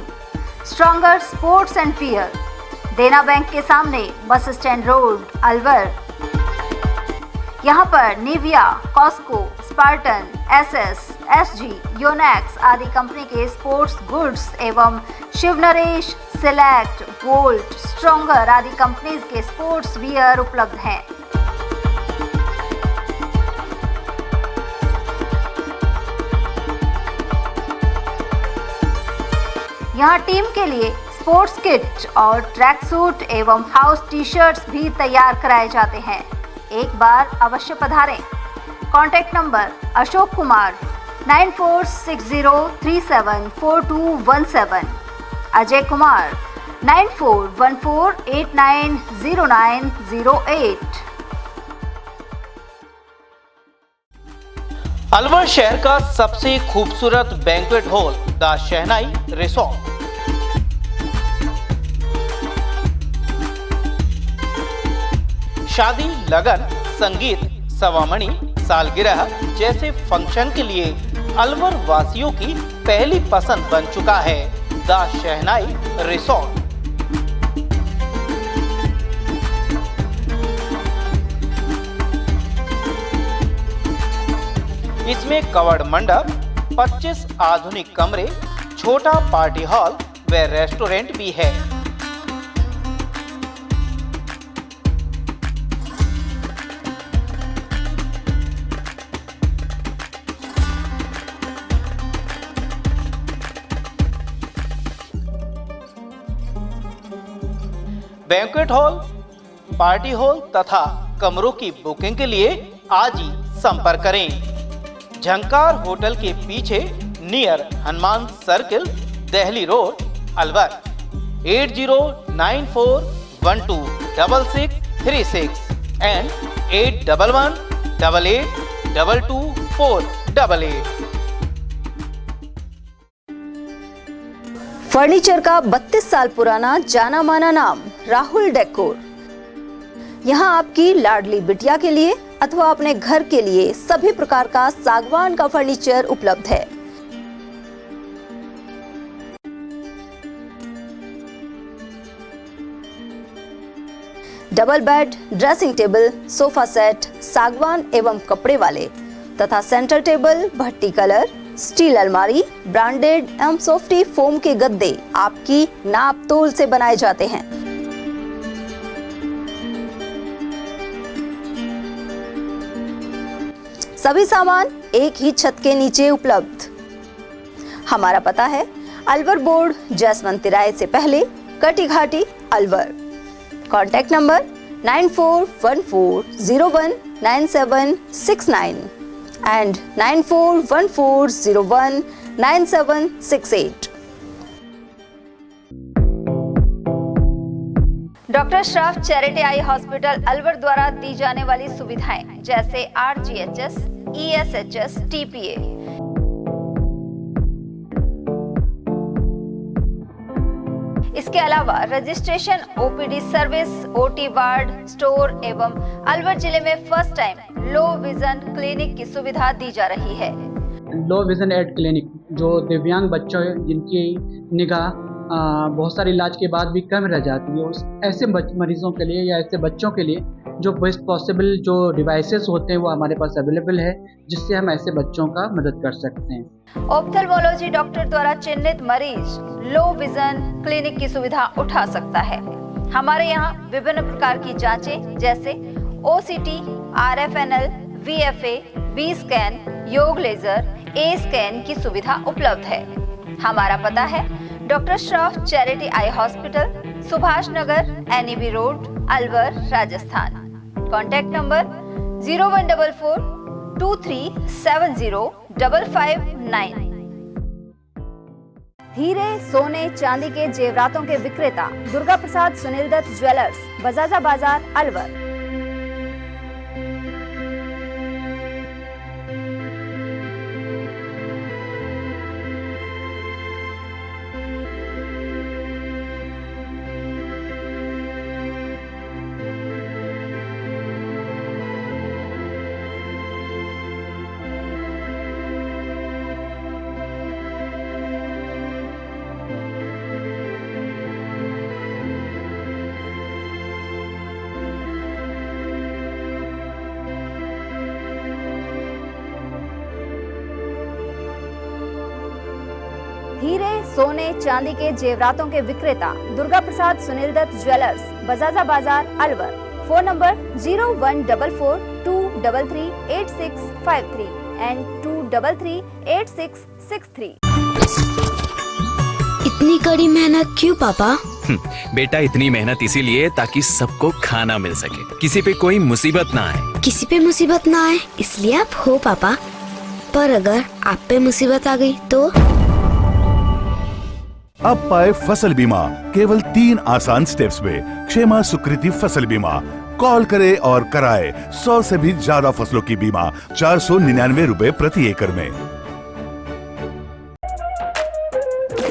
Speaker 3: stronger sports and wear, Dena bank के सामने, बस स्टैंड रोड, अलवर। यहाँ पर Nivia, Cosco, Spartan, SS, SG, Yonex आदि कंपनी के स्पोर्ट्स गुड्स एवं Shiv Naresh, select, volt, stronger आदि कंपनीज के स्पोर्ट्स वियर उपलब्ध हैं। यहाँ टीम के लिए स्पोर्ट्स किट और ट्रैक सूट एवं हाउस टी शर्ट्स भी तैयार कराए जाते हैं। एक बार अवश्य पधारें। Contact number Ashok Kumar 9460374217, Ajay Kumar 9414890908।
Speaker 2: अलवर शहर का सबसे खूबसूरत banquet hall the Shehnai resort. शादी, लगन, संगीत, सवामणी, सालगिरह जैसे फंक्शन के लिए अलवर वासियों की पहली पसंद बन चुका है द शहनाई रिसोर्ट। इसमें कवर्ड मंडप, 25 आधुनिक कमरे, छोटा पार्टी हॉल व रेस्टोरेंट भी है। बैंक्वेट हॉल, पार्टी हॉल तथा कमरों की बुकिंग के लिए आज ही संपर्क करें। झंकार होटल के पीछे near Hanuman circle, Delhi road, Alwar. 8094126636 and 8118822488।
Speaker 3: Furniture का 32 साल पुराना जाना माना नाम राहुल डेकोर। यहाँ आपकी लाडली बिटिया के लिए अथवा अपने घर के लिए सभी प्रकार का सागवान का फर्नीचर उपलब्ध है। Double bed, dressing table, sofa set सागवान एवं कपड़े वाले तथा सेंटर टेबल, भट्टी कलर, स्टील अलमारी, ब्रांडेड एवं सॉफ्टी फोम के गद्दे आपकी नाप तोल से बनाए जाते हैं। सभी सामान एक ही छत के नीचे उपलब्ध। हमारा पता है अलवर बोर्ड, जसवंत तिराहे से पहले, Katighati Alwar. Contact number 9414019769 and 9414019768। Doctor Shroff charity eye hospital Alwar द्वारा दी जाने वाली सुविधाएं जैसे RGHS, ESHS, TPA। इसके अलावा registration, OPD service, OT ward, store एवं अलवर जिले में first time low vision clinic की सुविधा दी जा रही है।
Speaker 5: लो विजन एड क्लिनिक जो दिव्यांग बच्चों जिनकी निगाह बहुत सारे इलाज के बाद भी कम रह जाती है, उस ऐसे मरीजों के लिए या ऐसे बच्चों के लिए जो बेस्ट पॉसिबल जो डिवाइसेस होते हैं वो हमारे पास अवेलेबल है, जिससे हम ऐसे बच्चों का मदद कर सकते हैं।
Speaker 3: ऑप्थेल्मोलॉजी डॉक्टर द्वारा चिन्हित मरीज लो विजन क्लिनिक की सुविधा उठा सकता है। हमारे यहाँ विभिन्न प्रकार की जांचें जैसे OCT, RFNL, VFA, B scan, योग लेजर, A स्कैन की सुविधा उपलब्ध है। हमारा पता है doctor Shroff charity eye hospital, Subhash Nagar, NEB road, Alwar, Rajasthan. Contact number 014423705559। हीरे, सोने, चांदी के जेवरातों के विक्रेता दुर्गा प्रसाद सुनील दत्त ज्वेलर्स, बजाजा बाजार, अलवर। हीरे, सोने, चांदी के जेवरातों के विक्रेता Durga Prasad Sunil Dutt jewellers, Bajaja Bazaar, Alwar. Phone number 0144233863 and 2338663।
Speaker 6: इतनी कड़ी मेहनत क्यों पापा?
Speaker 9: बेटा इतनी मेहनत इसीलिए ताकि सबको खाना मिल सके, किसी पे कोई मुसीबत ना आए।
Speaker 6: किसी पे मुसीबत ना आए इसलिए आप हो पापा, पर अगर आप पे मुसीबत आ गई तो?
Speaker 24: अब पाए फसल बीमा केवल 3 आसान स्टेप्स में। क्षेमा सुकृति फसल बीमा। कॉल करे और कराए 100 से भी ज्यादा फसलों की बीमा 499 रुपए प्रति एकड़ में।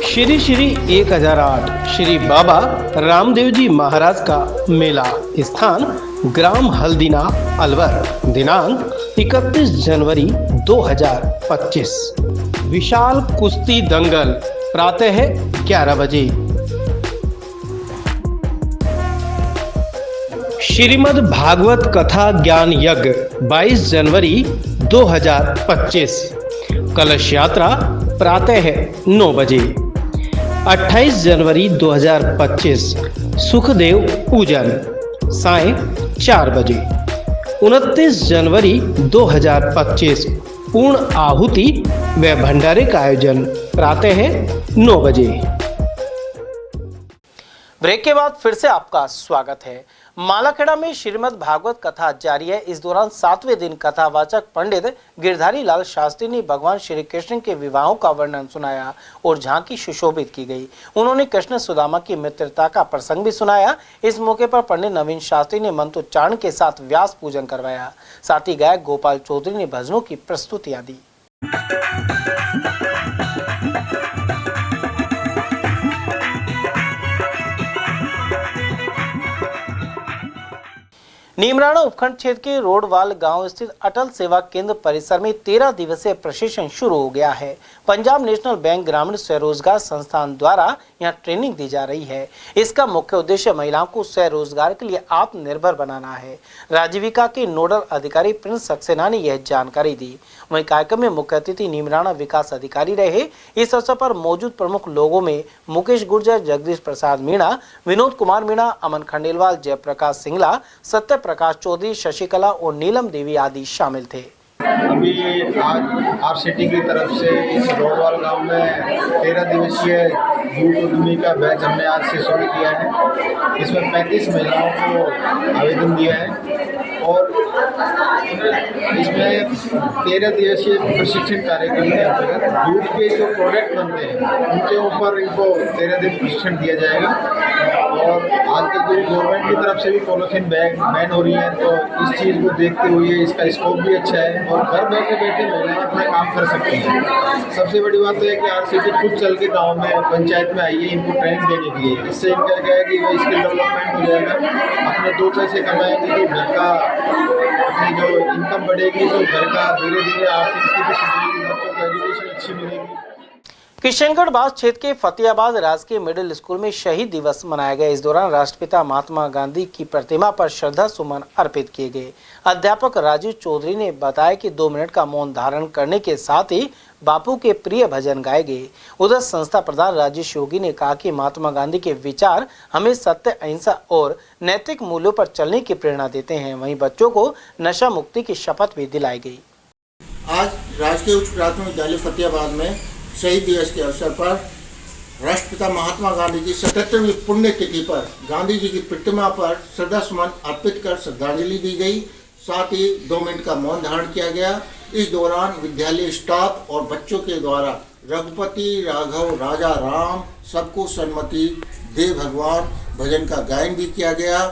Speaker 2: श्री श्री 1008 श्री बाबा रामदेव जी महाराज का मेला, स्थान ग्राम हल्दीना, अलवर। दिनांक 31 जनवरी 2025। विशाल कुश्ती दंगल प्रातः 11 बजे। श्रीमद् भागवत कथा ज्ञान यज्ञ 22 जनवरी 2025। कलश यात्रा प्रातः 9 बजे। 28 जनवरी 2025 सुखदेव पूजन साय 4 बजे। 29 जनवरी 2025 पूर्ण आहुति व भंडारे का आयोजन प्रातः 9 बजे। ब्रेक के बाद फिर से आपका स्वागत है। मालाखेड़ा में श्रीमद् भागवत कथा जारी है। इस दौरान 7वें दिन कथावाचक पंडित गिरधारी लाल शास्त्री ने भगवान श्री कृष्ण के विवाहों का वर्णन सुनाया और झांकी सुशोभित की गई। उन्होंने कृष्ण सुदामा की मित्रता का प्रसंग भी सुनाया। इस मौके पर पंडित नवीन शास्त्री ने मंत्रोच्चारण के साथ व्यास पूजन करवाया। साथ ही गायक गोपाल चौधरी ने भजनों की प्रस्तुतियां दी। नीमराणा उपखंड क्षेत्र के रोडवाल गांव स्थित अटल सेवा केंद्र परिसर में 13 दिवसीय प्रशिक्षण शुरू हो गया है। पंजाब नेशनल बैंक ग्रामीण स्वरोजगार संस्थान द्वारा यहां ट्रेनिंग दी जा रही है। इसका मुख्य उद्देश्य महिलाओं को स्वरोजगार के लिए आत्मनिर्भर बनाना है। राजीविका के नोडल अधिकारी प्रिंस सक्सेना ने यह जानकारी दी। वहीं कार्यक्रम में मुख्य अतिथि नीमराणा विकास अधिकारी रहे। इस अवसर पर मौजूद प्रमुख लोगों में मुकेश गुर्जर, जगदीश प्रसाद मीणा, विनोद कुमार मीणा, अमन खंडेलवाल, जयप्रकाश सिंगला, सत्य प्रकाश चौधरी, शशिकला और नीलम देवी आदि शामिल थे।
Speaker 10: अभी आज आरसीटी की तरफ से इस रोडवाल गांव में 13 दिवसीय यूथ उद्यमी का बैच हमने आज से शुरू किया है। इसमें 35 महिलाओं को आवेदन दिया है और इसमें 13 दिवसीय प्रशिक्षण कार्यक्रम के अंतर्गत दूध के जो प्रोडक्ट बनते हैं उनके ऊपर इनको 13 दिन प्रशिक्षण दिया जाएगा। और आजकल जो गवर्नमेंट की तरफ से भी पॉलीथीन बैग बैन हो रही है, तो इस चीज़ को देखते हुए इसका स्कोप भी अच्छा है और घर बैठे बैठे महिलाएं अपना काम कर सकती हैं। सबसे बड़ी बात तो है कि आरसीटी खुद चल के गाँव में पंचायत में आई है इनको ट्रेनिंग देने के लिए। इससे इनका क्या है कि वो स्किल डेवलपमेंट हो जाएगा, अपने 2 पैसे कमाएंगे तो घर का अपनी जो इनकम बढ़ेगी तो घर का धीरे धीरे आर्थिक स्थिति सुधरेगी, बच्चों को एजुकेशन अच्छी मिलेगी।
Speaker 2: किशनगढ़ बास क्षेत्र के फतेहाबाद राजकीय मिडिल स्कूल में शहीद दिवस मनाया गया। इस दौरान राष्ट्रपिता महात्मा गांधी की प्रतिमा पर श्रद्धा सुमन अर्पित किए गए। अध्यापक राजीव चौधरी ने बताया कि 2 मिनट का मौन धारण करने के साथ ही बापू के प्रिय भजन गाए गए। उधर संस्था प्रधान राजेश योगी ने कहा कि महात्मा गांधी के विचार हमें सत्य, अहिंसा और नैतिक मूल्यों पर चलने की प्रेरणा देते हैं। वहीं बच्चों को नशा मुक्ति की शपथ भी दिलाई गई।
Speaker 12: आज राजकीय उच्च प्राथमिक विद्यालय फतेहाबाद में शहीद दिवस के अवसर पर राष्ट्रपिता महात्मा गांधी की 77वीं पुण्यतिथि पर गांधी जी की प्रतिमा पर श्रद्धा सुमन अर्पित कर श्रद्धांजलि दी गई। साथ ही 2 मिनट का मौन धारण किया गया। इस दौरान विद्यालय स्टाफ और बच्चों के द्वारा रघुपति राघव राजा राम सबको सन्मति दे भगवान भजन का गायन भी किया गया।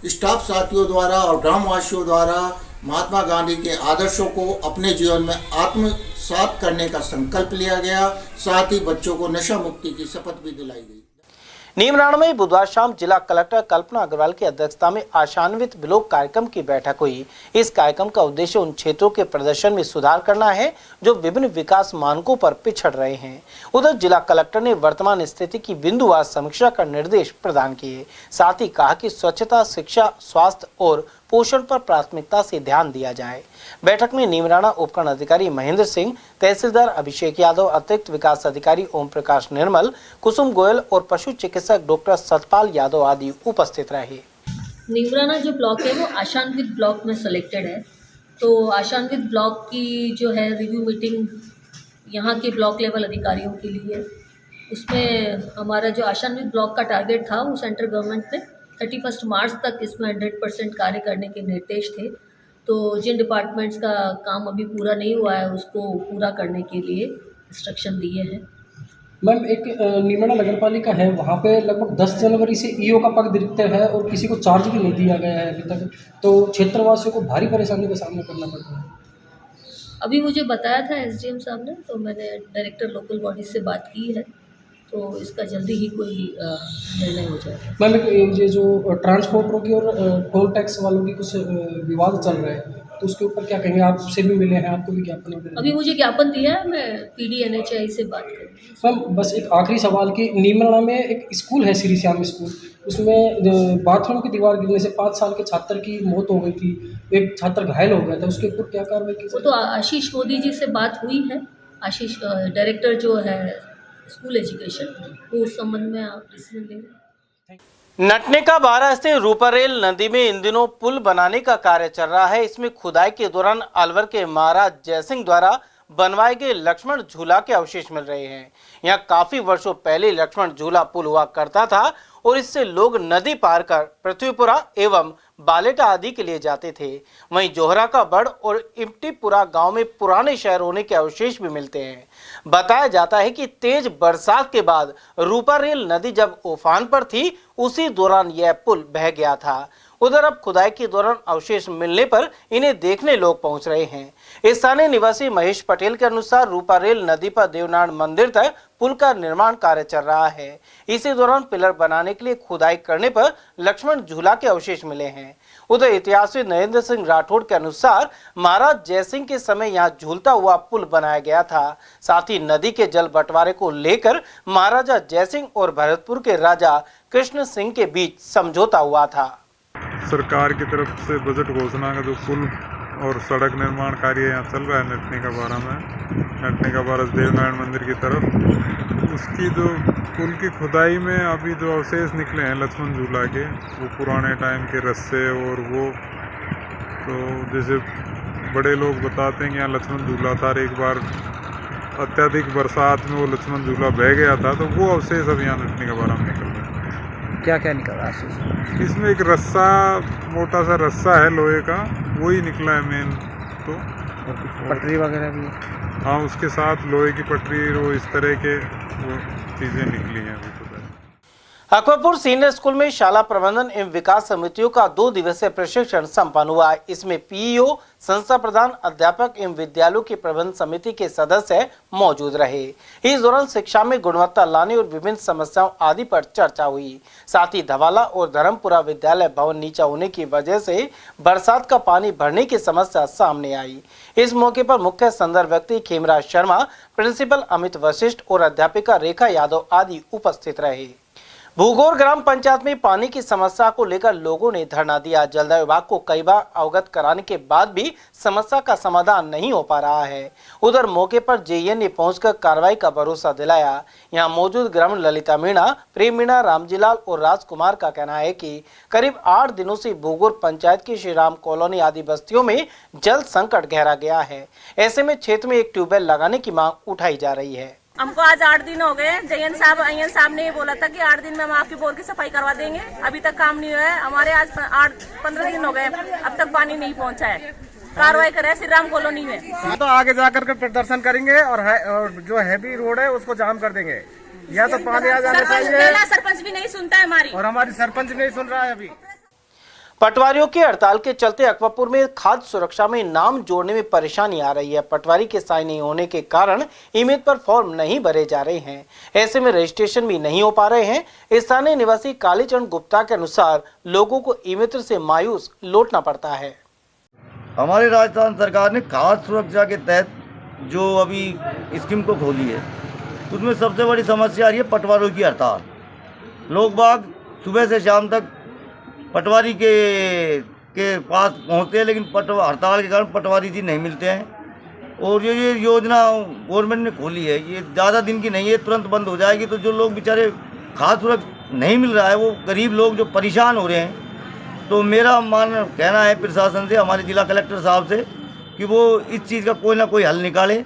Speaker 12: स्टाफ साथियों द्वारा और ग्रामवासियों द्वारा महात्मा गांधी के आदर्शों को अपने जीवन में आत्मसात करने का संकल्प लिया गया। साथ ही बच्चों को नशा मुक्ति की शपथ भी दिलाई गई।
Speaker 2: नीमराणा में बुधवार शाम जिला कलेक्टर कल्पना अग्रवाल की अध्यक्षता में आशान्वित ब्लॉक कार्यक्रम की बैठक हुई। इस कार्यक्रम का उद्देश्य उन क्षेत्रों के प्रदर्शन में सुधार करना है जो विभिन्न विकास मानकों पर पिछड़ रहे हैं। उधर जिला कलेक्टर ने वर्तमान स्थिति की बिंदुवार समीक्षा कर निर्देश प्रदान किए। साथ ही कहा कि स्वच्छता, शिक्षा, स्वास्थ्य और पोषण पर प्राथमिकता से ध्यान दिया जाए। बैठक में नीमराणा उपखंड अधिकारी महेंद्र सिंह, तहसीलदार अभिषेक यादव, अतिरिक्त विकास अधिकारी ओम प्रकाश निर्मल, कुसुम गोयल और पशु चिकित्सक डॉक्टर सतपाल यादव आदि उपस्थित रहे।
Speaker 13: नीमराणा जो ब्लॉक है वो आशान्वित ब्लॉक में सिलेक्टेड है। तो आशान्वित ब्लॉक की जो है रिव्यू मीटिंग यहाँ के ब्लॉक लेवल अधिकारियों के लिए, उसमें हमारा जो आशान्वित ब्लॉक का टारगेट था वो सेंट्रल गवर्नमेंट ने 31 मार्च तक इसमें 100% कार्य करने के निर्देश थे। तो जिन डिपार्टमेंट्स का काम अभी पूरा नहीं हुआ है उसको पूरा करने के लिए इंस्ट्रक्शन दिए हैं।
Speaker 15: मैम, एक नीमराणा नगर पालिका है, वहाँ पे लगभग 10 जनवरी से ईओ का पद रिक्त है और किसी को चार्ज भी नहीं दिया गया है अभी तक, तो क्षेत्रवासियों को भारी परेशानी का सामना करना पड़ रहा है।
Speaker 13: अभी मुझे बताया था एसडीएम साहब ने, तो मैंने डायरेक्टर लोकल बॉडी से बात की है, तो इसका जल्दी ही कोई निर्णय हो जाएगा।
Speaker 15: मैम, ये जो ट्रांसपोर्टरों की और टोल टैक्स वालों की कुछ विवाद चल रहे हैं, तो उसके ऊपर क्या कहेंगे? आपसे भी मिले हैं, आपको भी ज्ञापन वगैरह?
Speaker 13: अभी मुझे ज्ञापन दिया है, मैं PDNHI से बात करूँगी।
Speaker 15: मैम, बस एक आखिरी सवाल कि नीमराणा में एक स्कूल है, श्री श्याम स्कूल, उसमें बाथरूम की दीवार गिरने से 5 साल के छात्र की मौत हो गई थी, एक छात्र घायल हो गया था, उसके ऊपर क्या कार्रवाई की?
Speaker 13: वो तो आशीष मोदी जी से बात हुई है। आशीष डायरेक्टर जो है स्कूल एजुकेशन, वो उस संबंध में आप डिसीजन ले रहे हैं।
Speaker 2: नटने का बारा स्थित रूपारेल नदी में इन दिनों पुल बनाने का कार्य चल रहा है। इसमें खुदाई के दौरान अलवर के महाराज जयसिंह द्वारा बनवाए गए लक्ष्मण झूला के अवशेष मिल रहे हैं। यहाँ काफी वर्षों पहले लक्ष्मण झूला पुल हुआ करता था और इससे लोग नदी पार कर पृथ्वीपुरा एवं बालेटा आदि के लिए जाते थे। वहीं जोहरा का बड़ और इमटीपुरा गांव में पुराने शहर होने के अवशेष भी मिलते हैं। बताया जाता है कि तेज बरसात के बाद रूपारेल नदी जब उफान पर थी, उसी दौरान यह पुल बह गया था। उधर अब खुदाई के दौरान अवशेष मिलने पर इन्हें देखने लोग पहुंच रहे हैं। स्थानीय निवासी महेश पटेल के अनुसार रूपारेल नदी पर देवनारायण मंदिर तक पुल का निर्माण कार्य चल रहा है। इसी दौरान पिलर बनाने के लिए खुदाई करने पर लक्ष्मण झूला के अवशेष मिले हैं। उधर इतिहासविद नरेंद्र सिंह राठौड़ के अनुसार महाराज जयसिंह के समय यहाँ झूलता हुआ पुल बनाया गया था। साथ ही नदी के जल बंटवारे को लेकर महाराजा जयसिंह और भरतपुर के राजा कृष्ण सिंह के बीच समझौता हुआ था।
Speaker 25: सरकार की तरफ से बजट घोषणा का जो पुल और सड़क निर्माण कार्य यहाँ चल रहा है नटनी का बारा में, नटनी का बारा देवनारायण मंदिर की तरफ, उसकी जो पुल की खुदाई में अभी जो अवशेष निकले हैं लक्ष्मण झूला के, वो पुराने टाइम के रस्से और वो, तो जैसे बड़े लोग बताते हैं कि यहाँ लक्ष्मण झूला था, एक बार अत्यधिक बरसात में वो लक्ष्मण झूला बह गया था, तो वो अवशेष अब यहाँ नटनी का बारा में निकल रहा है।
Speaker 14: क्या क्या निकल रहा है?
Speaker 25: इसमें एक रस्सा, मोटा सा रस्सा है लोहे का, वही निकला है मेन। तो
Speaker 14: और कुछ पटरी वगैरह भी है?
Speaker 25: हाँ, उसके साथ लोहे की पटरी, वो इस तरह के वो चीज़ें निकली हैं अभी।
Speaker 2: अकबरपुर सीनियर स्कूल में शाला प्रबंधन एवं विकास समितियों का 2 दिवसीय प्रशिक्षण संपन्न हुआ। इसमें पीईओ, संस्था प्रधान, अध्यापक एवं विद्यालयों की प्रबंधन समिति के सदस्य मौजूद रहे। इस दौरान शिक्षा में गुणवत्ता लाने और विभिन्न समस्याओं आदि पर चर्चा हुई। साथ ही धवाला और धर्मपुरा विद्यालय भवन नीचा होने की वजह से बरसात का पानी भरने की समस्या सामने आई। इस मौके पर मुख्य संदर्भ व्यक्ति खेमराज शर्मा, प्रिंसिपल अमित वशिष्ठ और अध्यापिका रेखा यादव आदि उपस्थित रहे। भूगोर ग्राम पंचायत में पानी की समस्या को लेकर लोगों ने धरना दिया। जलदाय विभाग को कई बार अवगत कराने के बाद भी समस्या का समाधान नहीं हो पा रहा है। उधर मौके पर जेईएन ने पहुंचकर कार्रवाई का भरोसा दिलाया। यहां मौजूद ग्रामीण ललिता मीणा, प्रेम मीणा, रामजीलाल और राजकुमार का कहना है कि करीब 8 दिनों से भूगोर पंचायत की श्री राम कॉलोनी आदि बस्तियों में जल संकट गहरा गया है। ऐसे में क्षेत्र में एक ट्यूबवेल लगाने की मांग उठाई जा रही है।
Speaker 16: हमको आज 8 दिन हो गए। जयन साहब ने बोला था कि 8 दिन में हम आपकी बोर की सफाई करवा देंगे। अभी तक काम नहीं हुआ है। हमारे आज 15 दिन हो गए, अब तक पानी नहीं पहुंचा है। कार्रवाई करे श्री राम कॉलोनी में।
Speaker 18: तो आगे जाकर के प्रदर्शन करेंगे और जो हैवी रोड है उसको जाम कर देंगे। या तो पानी आ जाना चाहिए।
Speaker 16: सरपंच भी नहीं सुनता है हमारी,
Speaker 18: और हमारी सरपंच नहीं सुन रहा है अभी।
Speaker 2: पटवारियों की हड़ताल के चलते अकबरपुर में खाद्य सुरक्षा में नाम जोड़ने में परेशानी आ रही है। पटवारी के साइन नहीं होने के कारण ईमेल पर फॉर्म नहीं भरे जा रहे हैं। ऐसे में रजिस्ट्रेशन भी नहीं हो पा रहे हैं। स्थानीय निवासी कालीचरण गुप्ता के अनुसार लोगों को ईमेल से मायूस लौटना पड़ता है।
Speaker 19: हमारी राजस्थान सरकार ने खाद्य सुरक्षा के तहत जो अभी स्कीम को खोली है, उसमें सबसे बड़ी समस्या आ रही है पटवारियों की हड़ताल। लोग बाग सुबह से शाम तक पटवारी के पास पहुंचते हैं, लेकिन हड़ताल के कारण पटवारी जी नहीं मिलते हैं। और ये योजना गवर्नमेंट ने खोली है, ये ज़्यादा दिन की नहीं है, तुरंत बंद हो जाएगी। तो जो लोग बेचारे खाद्य सुरक्षा नहीं मिल रहा है, वो गरीब लोग जो परेशान हो रहे हैं, तो मेरा कहना है प्रशासन से, हमारे जिला कलेक्टर साहब से, कि वो इस चीज़ का कोई ना कोई हल निकाले,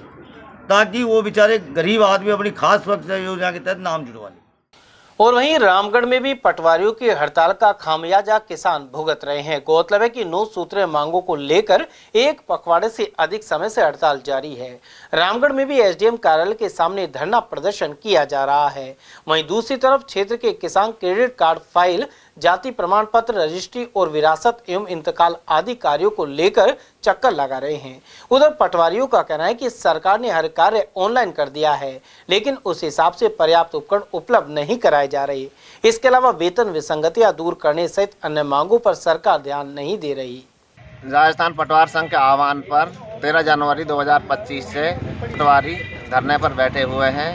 Speaker 19: ताकि वो बेचारे गरीब आदमी अपनी खाद्य सुरक्षा योजना के तहत नाम जुड़वा लें।
Speaker 2: और वहीं रामगढ़ में भी पटवारियों की हड़ताल का खामियाजा किसान भुगत रहे हैं। गौरतलब है कि 9 सूत्रीय मांगों को लेकर एक पखवाड़े से अधिक समय से हड़ताल जारी है। रामगढ़ में भी एसडीएम कार्यालय के सामने धरना प्रदर्शन किया जा रहा है। वहीं दूसरी तरफ क्षेत्र के किसान क्रेडिट कार्ड फाइल, जाति प्रमाण पत्र, रजिस्ट्री और विरासत एवं इंतकाल आदि कार्यों को लेकर चक्कर लगा रहे हैं। उधर पटवारियों का कहना है कि सरकार ने हर कार्य ऑनलाइन कर दिया है, लेकिन उस हिसाब से पर्याप्त उपकरण उपलब्ध नहीं कराए जा रहे। इसके अलावा वेतन विसंगतियां दूर करने सहित अन्य मांगों पर सरकार ध्यान नहीं दे रही।
Speaker 20: राजस्थान पटवार संघ के आह्वान पर 13 जनवरी 2025 से पटवारी धरने पर बैठे हुए हैं।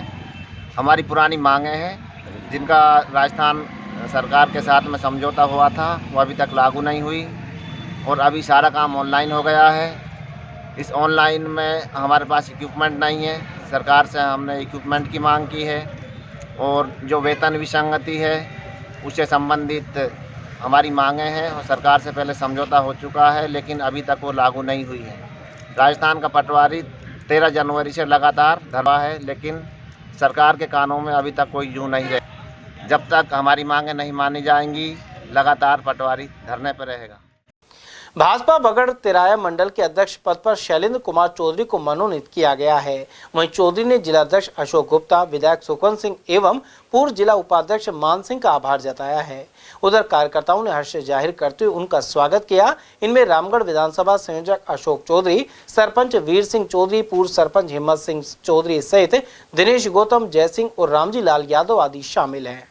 Speaker 20: हमारी पुरानी मांगें हैं, जिनका राजस्थान सरकार के साथ में समझौता हुआ था, वो अभी तक लागू नहीं हुई। और अभी सारा काम ऑनलाइन हो गया है। इस ऑनलाइन में हमारे पास इक्विपमेंट नहीं है। सरकार से हमने इक्विपमेंट की मांग की है। और जो वेतन विसंगति है, उससे संबंधित हमारी मांगें हैं, और सरकार से पहले समझौता हो चुका है, लेकिन अभी तक वो लागू नहीं हुई है। राजस्थान का पटवारी 13 जनवरी से लगातार धरना है, लेकिन सरकार के कानों में अभी तक कोई जू नहीं है। जब तक हमारी मांगें नहीं मानी जाएंगी, लगातार पटवारी धरने पर रहेगा।
Speaker 2: भाजपा बगड़ तिराया मंडल के अध्यक्ष पद पर शैलेंद्र कुमार चौधरी को मनोनीत किया गया है। वहीं चौधरी ने जिलाध्यक्ष अशोक गुप्ता, विधायक सुखवंत सिंह एवं पूर्व जिला उपाध्यक्ष मान सिंह का आभार जताया है। उधर कार्यकर्ताओं ने हर्ष जाहिर करते हुए उनका स्वागत किया। इनमें रामगढ़ विधानसभा संयोजक अशोक चौधरी, सरपंच वीर सिंह चौधरी, पूर्व सरपंच हिम्मत सिंह चौधरी सहित दिनेश गौतम, जय सिंह और रामजी लाल यादव आदि शामिल हैं।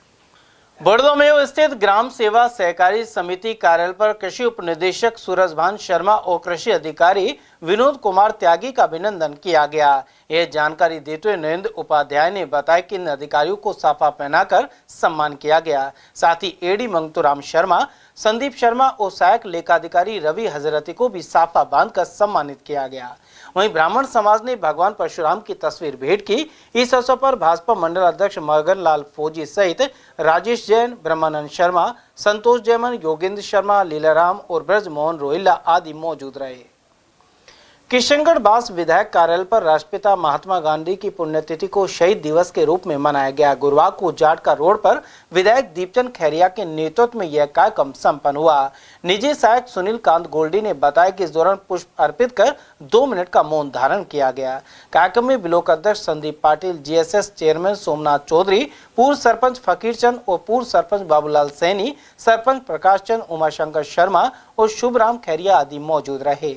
Speaker 2: बड़दो में स्थित ग्राम सेवा सहकारी समिति कार्यालय पर कृषि उप निदेशक सूरजभान शर्मा और कृषि अधिकारी विनोद कुमार त्यागी का अभिनंदन किया गया। यह जानकारी देते हुए नरेंद्र उपाध्याय ने बताया कि इन अधिकारियों को साफा पहनाकर सम्मान किया गया। साथ ही एडी मंगतूराम शर्मा, संदीप शर्मा और सहायक लेखाधिकारी रवि हजरती को भी साफा बांधकर सम्मानित किया गया। वहीं ब्राह्मण समाज ने भगवान परशुराम की तस्वीर भेंट की। इस अवसर पर भाजपा मंडल अध्यक्ष मगन लाल फौजी सहित राजेश जैन, ब्रह्मानंद शर्मा, संतोष जैमन, योगेंद्र शर्मा, लीलाराम और ब्रजमोहन रोहिल्ला आदि मौजूद रहे। किशनगढ़ बास विधायक कार्यालय पर राष्ट्रपिता महात्मा गांधी की पुण्यतिथि को शहीद दिवस के रूप में मनाया गया। गुरुवार को जाटका रोड पर विधायक दीपचंद खैरिया के नेतृत्व में यह कार्यक्रम संपन्न हुआ। निजी सहायक सुनील कांत गोल्डी ने बताया कि इस दौरान पुष्प अर्पित कर 2 मिनट का मौन धारण किया गया। कार्यक्रम में ब्लॉक अध्यक्ष संदीप पाटिल, जीएसएस चेयरमैन सोमनाथ चौधरी, पूर्व सरपंच फकीर चंद और पूर्व सरपंच बाबूलाल सैनी, सरपंच प्रकाश चंद, उमाशंकर शर्मा और शुभराम खैरिया आदि मौजूद रहे।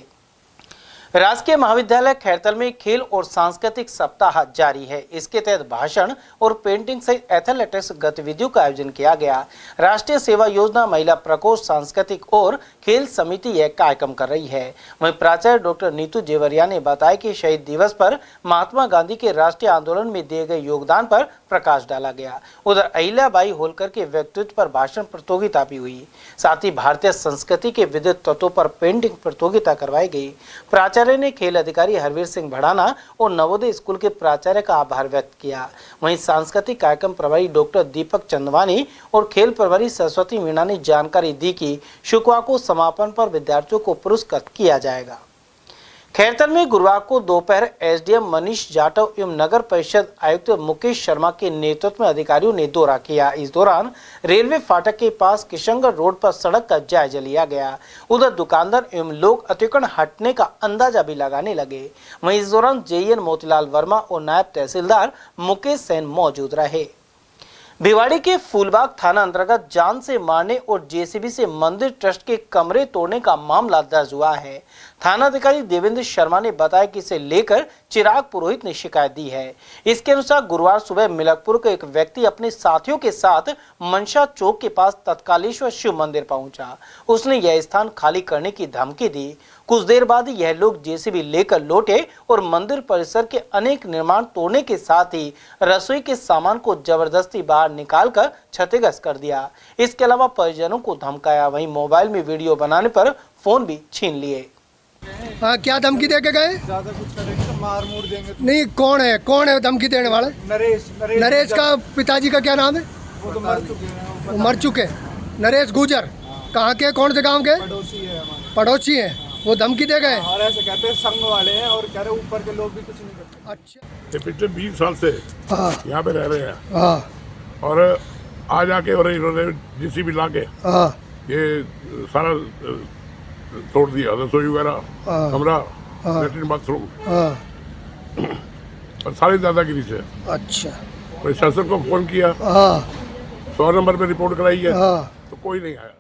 Speaker 2: राजकीय महाविद्यालय खैरतल में खेल और सांस्कृतिक सप्ताह जारी है। इसके तहत भाषण और पेंटिंग सहित एथलेटिक्स गतिविधियों का आयोजन किया गया। राष्ट्रीय सेवा योजना, महिला प्रकोष्ठ, सांस्कृतिक और खेल समिति यह कार्यक्रम कर रही है। वहीं प्राचार्य डॉक्टर नीतू जेवरिया ने बताया कि शहीद दिवस पर महात्मा गांधी के राष्ट्रीय आंदोलन में दिए गए योगदान पर प्रकाश डाला गया। उधर अहिल्याबाई होलकर के व्यक्तित्व पर भाषण प्रतियोगिता भी हुई। साथ ही भारतीय संस्कृति के विविध तत्वों पर पेंटिंग प्रतियोगिता करवाई गई। प्राचार्य ने खेल अधिकारी हरवीर सिंह भड़ाना और नवोदय स्कूल के प्राचार्य का आभार व्यक्त किया। वहीं सांस्कृतिक कार्यक्रम प्रभारी डॉक्टर दीपक चंदवानी और खेल प्रभारी सरस्वती मीणा ने जानकारी दी कि शुक्रवार को समापन पर विद्यार्थियों को पुरस्कृत किया जाएगा। खैरतल में गुरुवार को दोपहर एसडीएम मनीष जाटव एवं नगर परिषद आयुक्त मुकेश शर्मा के नेतृत्व में अधिकारियों ने दौरा किया। इस दौरान रेलवे फाटक के पास किशनगढ़ रोड पर सड़क का जायजा लिया गया। उधर दुकानदार एवं लोग अतिक्रमण हटने का अंदाजा भी लगाने लगे। वहीं इस दौरान जेईएन मोतीलाल वर्मा और नायब तहसीलदार मुकेश सेन मौजूद रहे। भिवाड़ी के फूलबाग थाना अंतर्गत जान से मारने और जेसीबी से मंदिर ट्रस्ट के कमरे तोड़ने का मामला दर्ज हुआ है। थाना अधिकारी देवेंद्र शर्मा ने बताया कि इसे लेकर चिराग पुरोहित ने शिकायत दी है। इसके अनुसार गुरुवार सुबह मिलकपुर के एक व्यक्ति अपने साथियों के साथ मनसा चौक के पास तत्कालेश्वर शिव मंदिर पहुंचा। उसने यह स्थान खाली करने की धमकी दी। कुछ देर बाद यह लोग जेसीबी लेकर लौटे और मंदिर परिसर के अनेक निर्माण तोड़ने के साथ ही रसोई के सामान को जबरदस्ती बाहर निकालकर क्षतिग्रस्त कर दिया। इसके अलावा परिजनों को धमकाया। वहीं मोबाइल में वीडियो बनाने पर फोन भी छीन लिए।
Speaker 7: क्या धमकी दे के गए?
Speaker 18: ज्यादा कुछ करेंगे तो मार मूर देंगे।
Speaker 7: नहीं, कौन है धमकी देने वाला? नरेश का पिताजी का क्या नाम है?
Speaker 18: वो तो मर चुके हैं।
Speaker 7: वो मर चुके। नरेश गुजर कहाँ के, कौन से गांव के?
Speaker 18: पड़ोसी है हमारे।
Speaker 7: पड़ोसी है, वो धमकी दे गए।
Speaker 18: और ऐसे कहते हैं संघ वाले हैं और कह रहे ऊपर के लोग भी कुछ नहीं करते।
Speaker 7: अच्छा,
Speaker 1: ये पिछले 20 साल से यहाँ पे रह रहे हैं। और आज आके और इन्होंने जेसीबी ला के ये सारा तोड़ दिया। रसोई वगैरह, कमरा, लेटरिन, बाथरूम और सारी दादागिरी से।
Speaker 7: अच्छा,
Speaker 1: प्रशासन को फोन किया, 100 नंबर पे रिपोर्ट कराई है, तो कोई नहीं आया।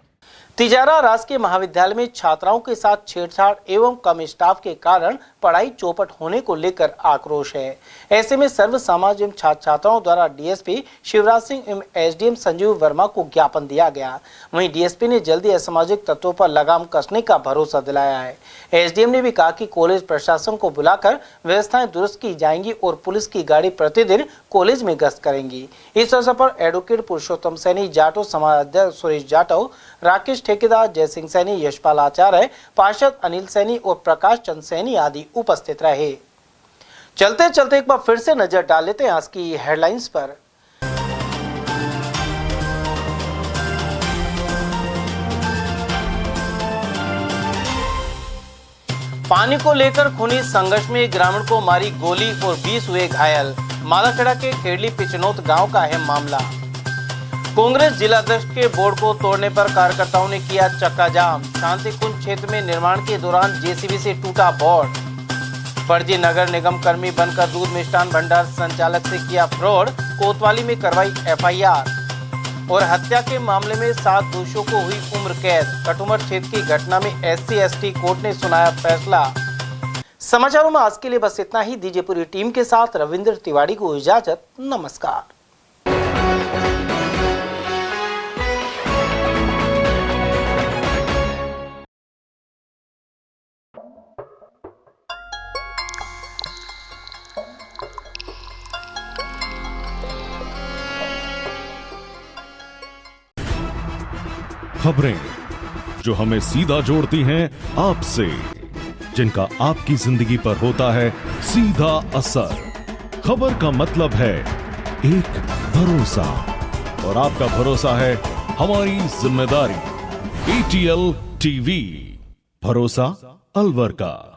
Speaker 2: तिजारा राजकीय महाविद्यालय में छात्राओं के साथ छेड़छाड़ एवं कम स्टाफ के कारण पढ़ाई चौपट होने को लेकर आक्रोश है। ऐसे में सर्व समाज एवं छात्र छात्राओं द्वारा डीएसपी शिवराज सिंह एवं एसडीएम संजीव वर्मा को ज्ञापन दिया गया। वहीं डीएसपी ने जल्दी असामाजिक तत्वों पर लगाम कसने का भरोसा दिलाया है। एसडीएम ने भी कहा कि कॉलेज प्रशासन को बुलाकर व्यवस्थाएं दुरुस्त की जाएंगी और पुलिस की गाड़ी प्रतिदिन कॉलेज में गश्त करेंगी। इस अवसर पर एडवोकेट पुरुषोत्तम सैनी, जाटव समाज अध्यक्ष सुरेश जाटव, राकेश ठेकेदार, जयसिंह सैनी, यशपाल आचार्य, पार्षद अनिल सैनी और प्रकाश चंद सैनी आदि उपस्थित रहे। चलते चलते एक बार फिर से नजर डाल लेते हैं आज की हेडलाइंस पर। पानी को लेकर खूनी संघर्ष में ग्रामीण को मारी गोली और 20 हुए घायल। मालाखेड़ा के खेड़ली पिचनौत गांव का है मामला। कांग्रेस जिलाध्यक्ष के बोर्ड को तोड़ने पर कार्यकर्ताओं ने किया चक्का जाम। शांति कुंज क्षेत्र में निर्माण के दौरान जेसीबी से टूटा बोर्ड। फर्जी नगर निगम कर्मी बनकर दूध मिष्ठान भंडार संचालक से किया फ्रॉड, कोतवाली में करवाई एफआईआर। और हत्या के मामले में 7 दोषियों को हुई उम्र कैद। कटुमर क्षेत्र की घटना में SC/ST कोर्ट ने सुनाया फैसला। समाचारों में आज के लिए बस इतना ही। दीजिए पूरी टीम के साथ रविंद्र तिवारी को इजाजत। नमस्कार।
Speaker 24: खबरें जो हमें सीधा जोड़ती हैं आपसे, जिनका आपकी जिंदगी पर होता है सीधा असर। खबर का मतलब है एक भरोसा, और आपका भरोसा है हमारी जिम्मेदारी। ATL TV, भरोसा अलवर का।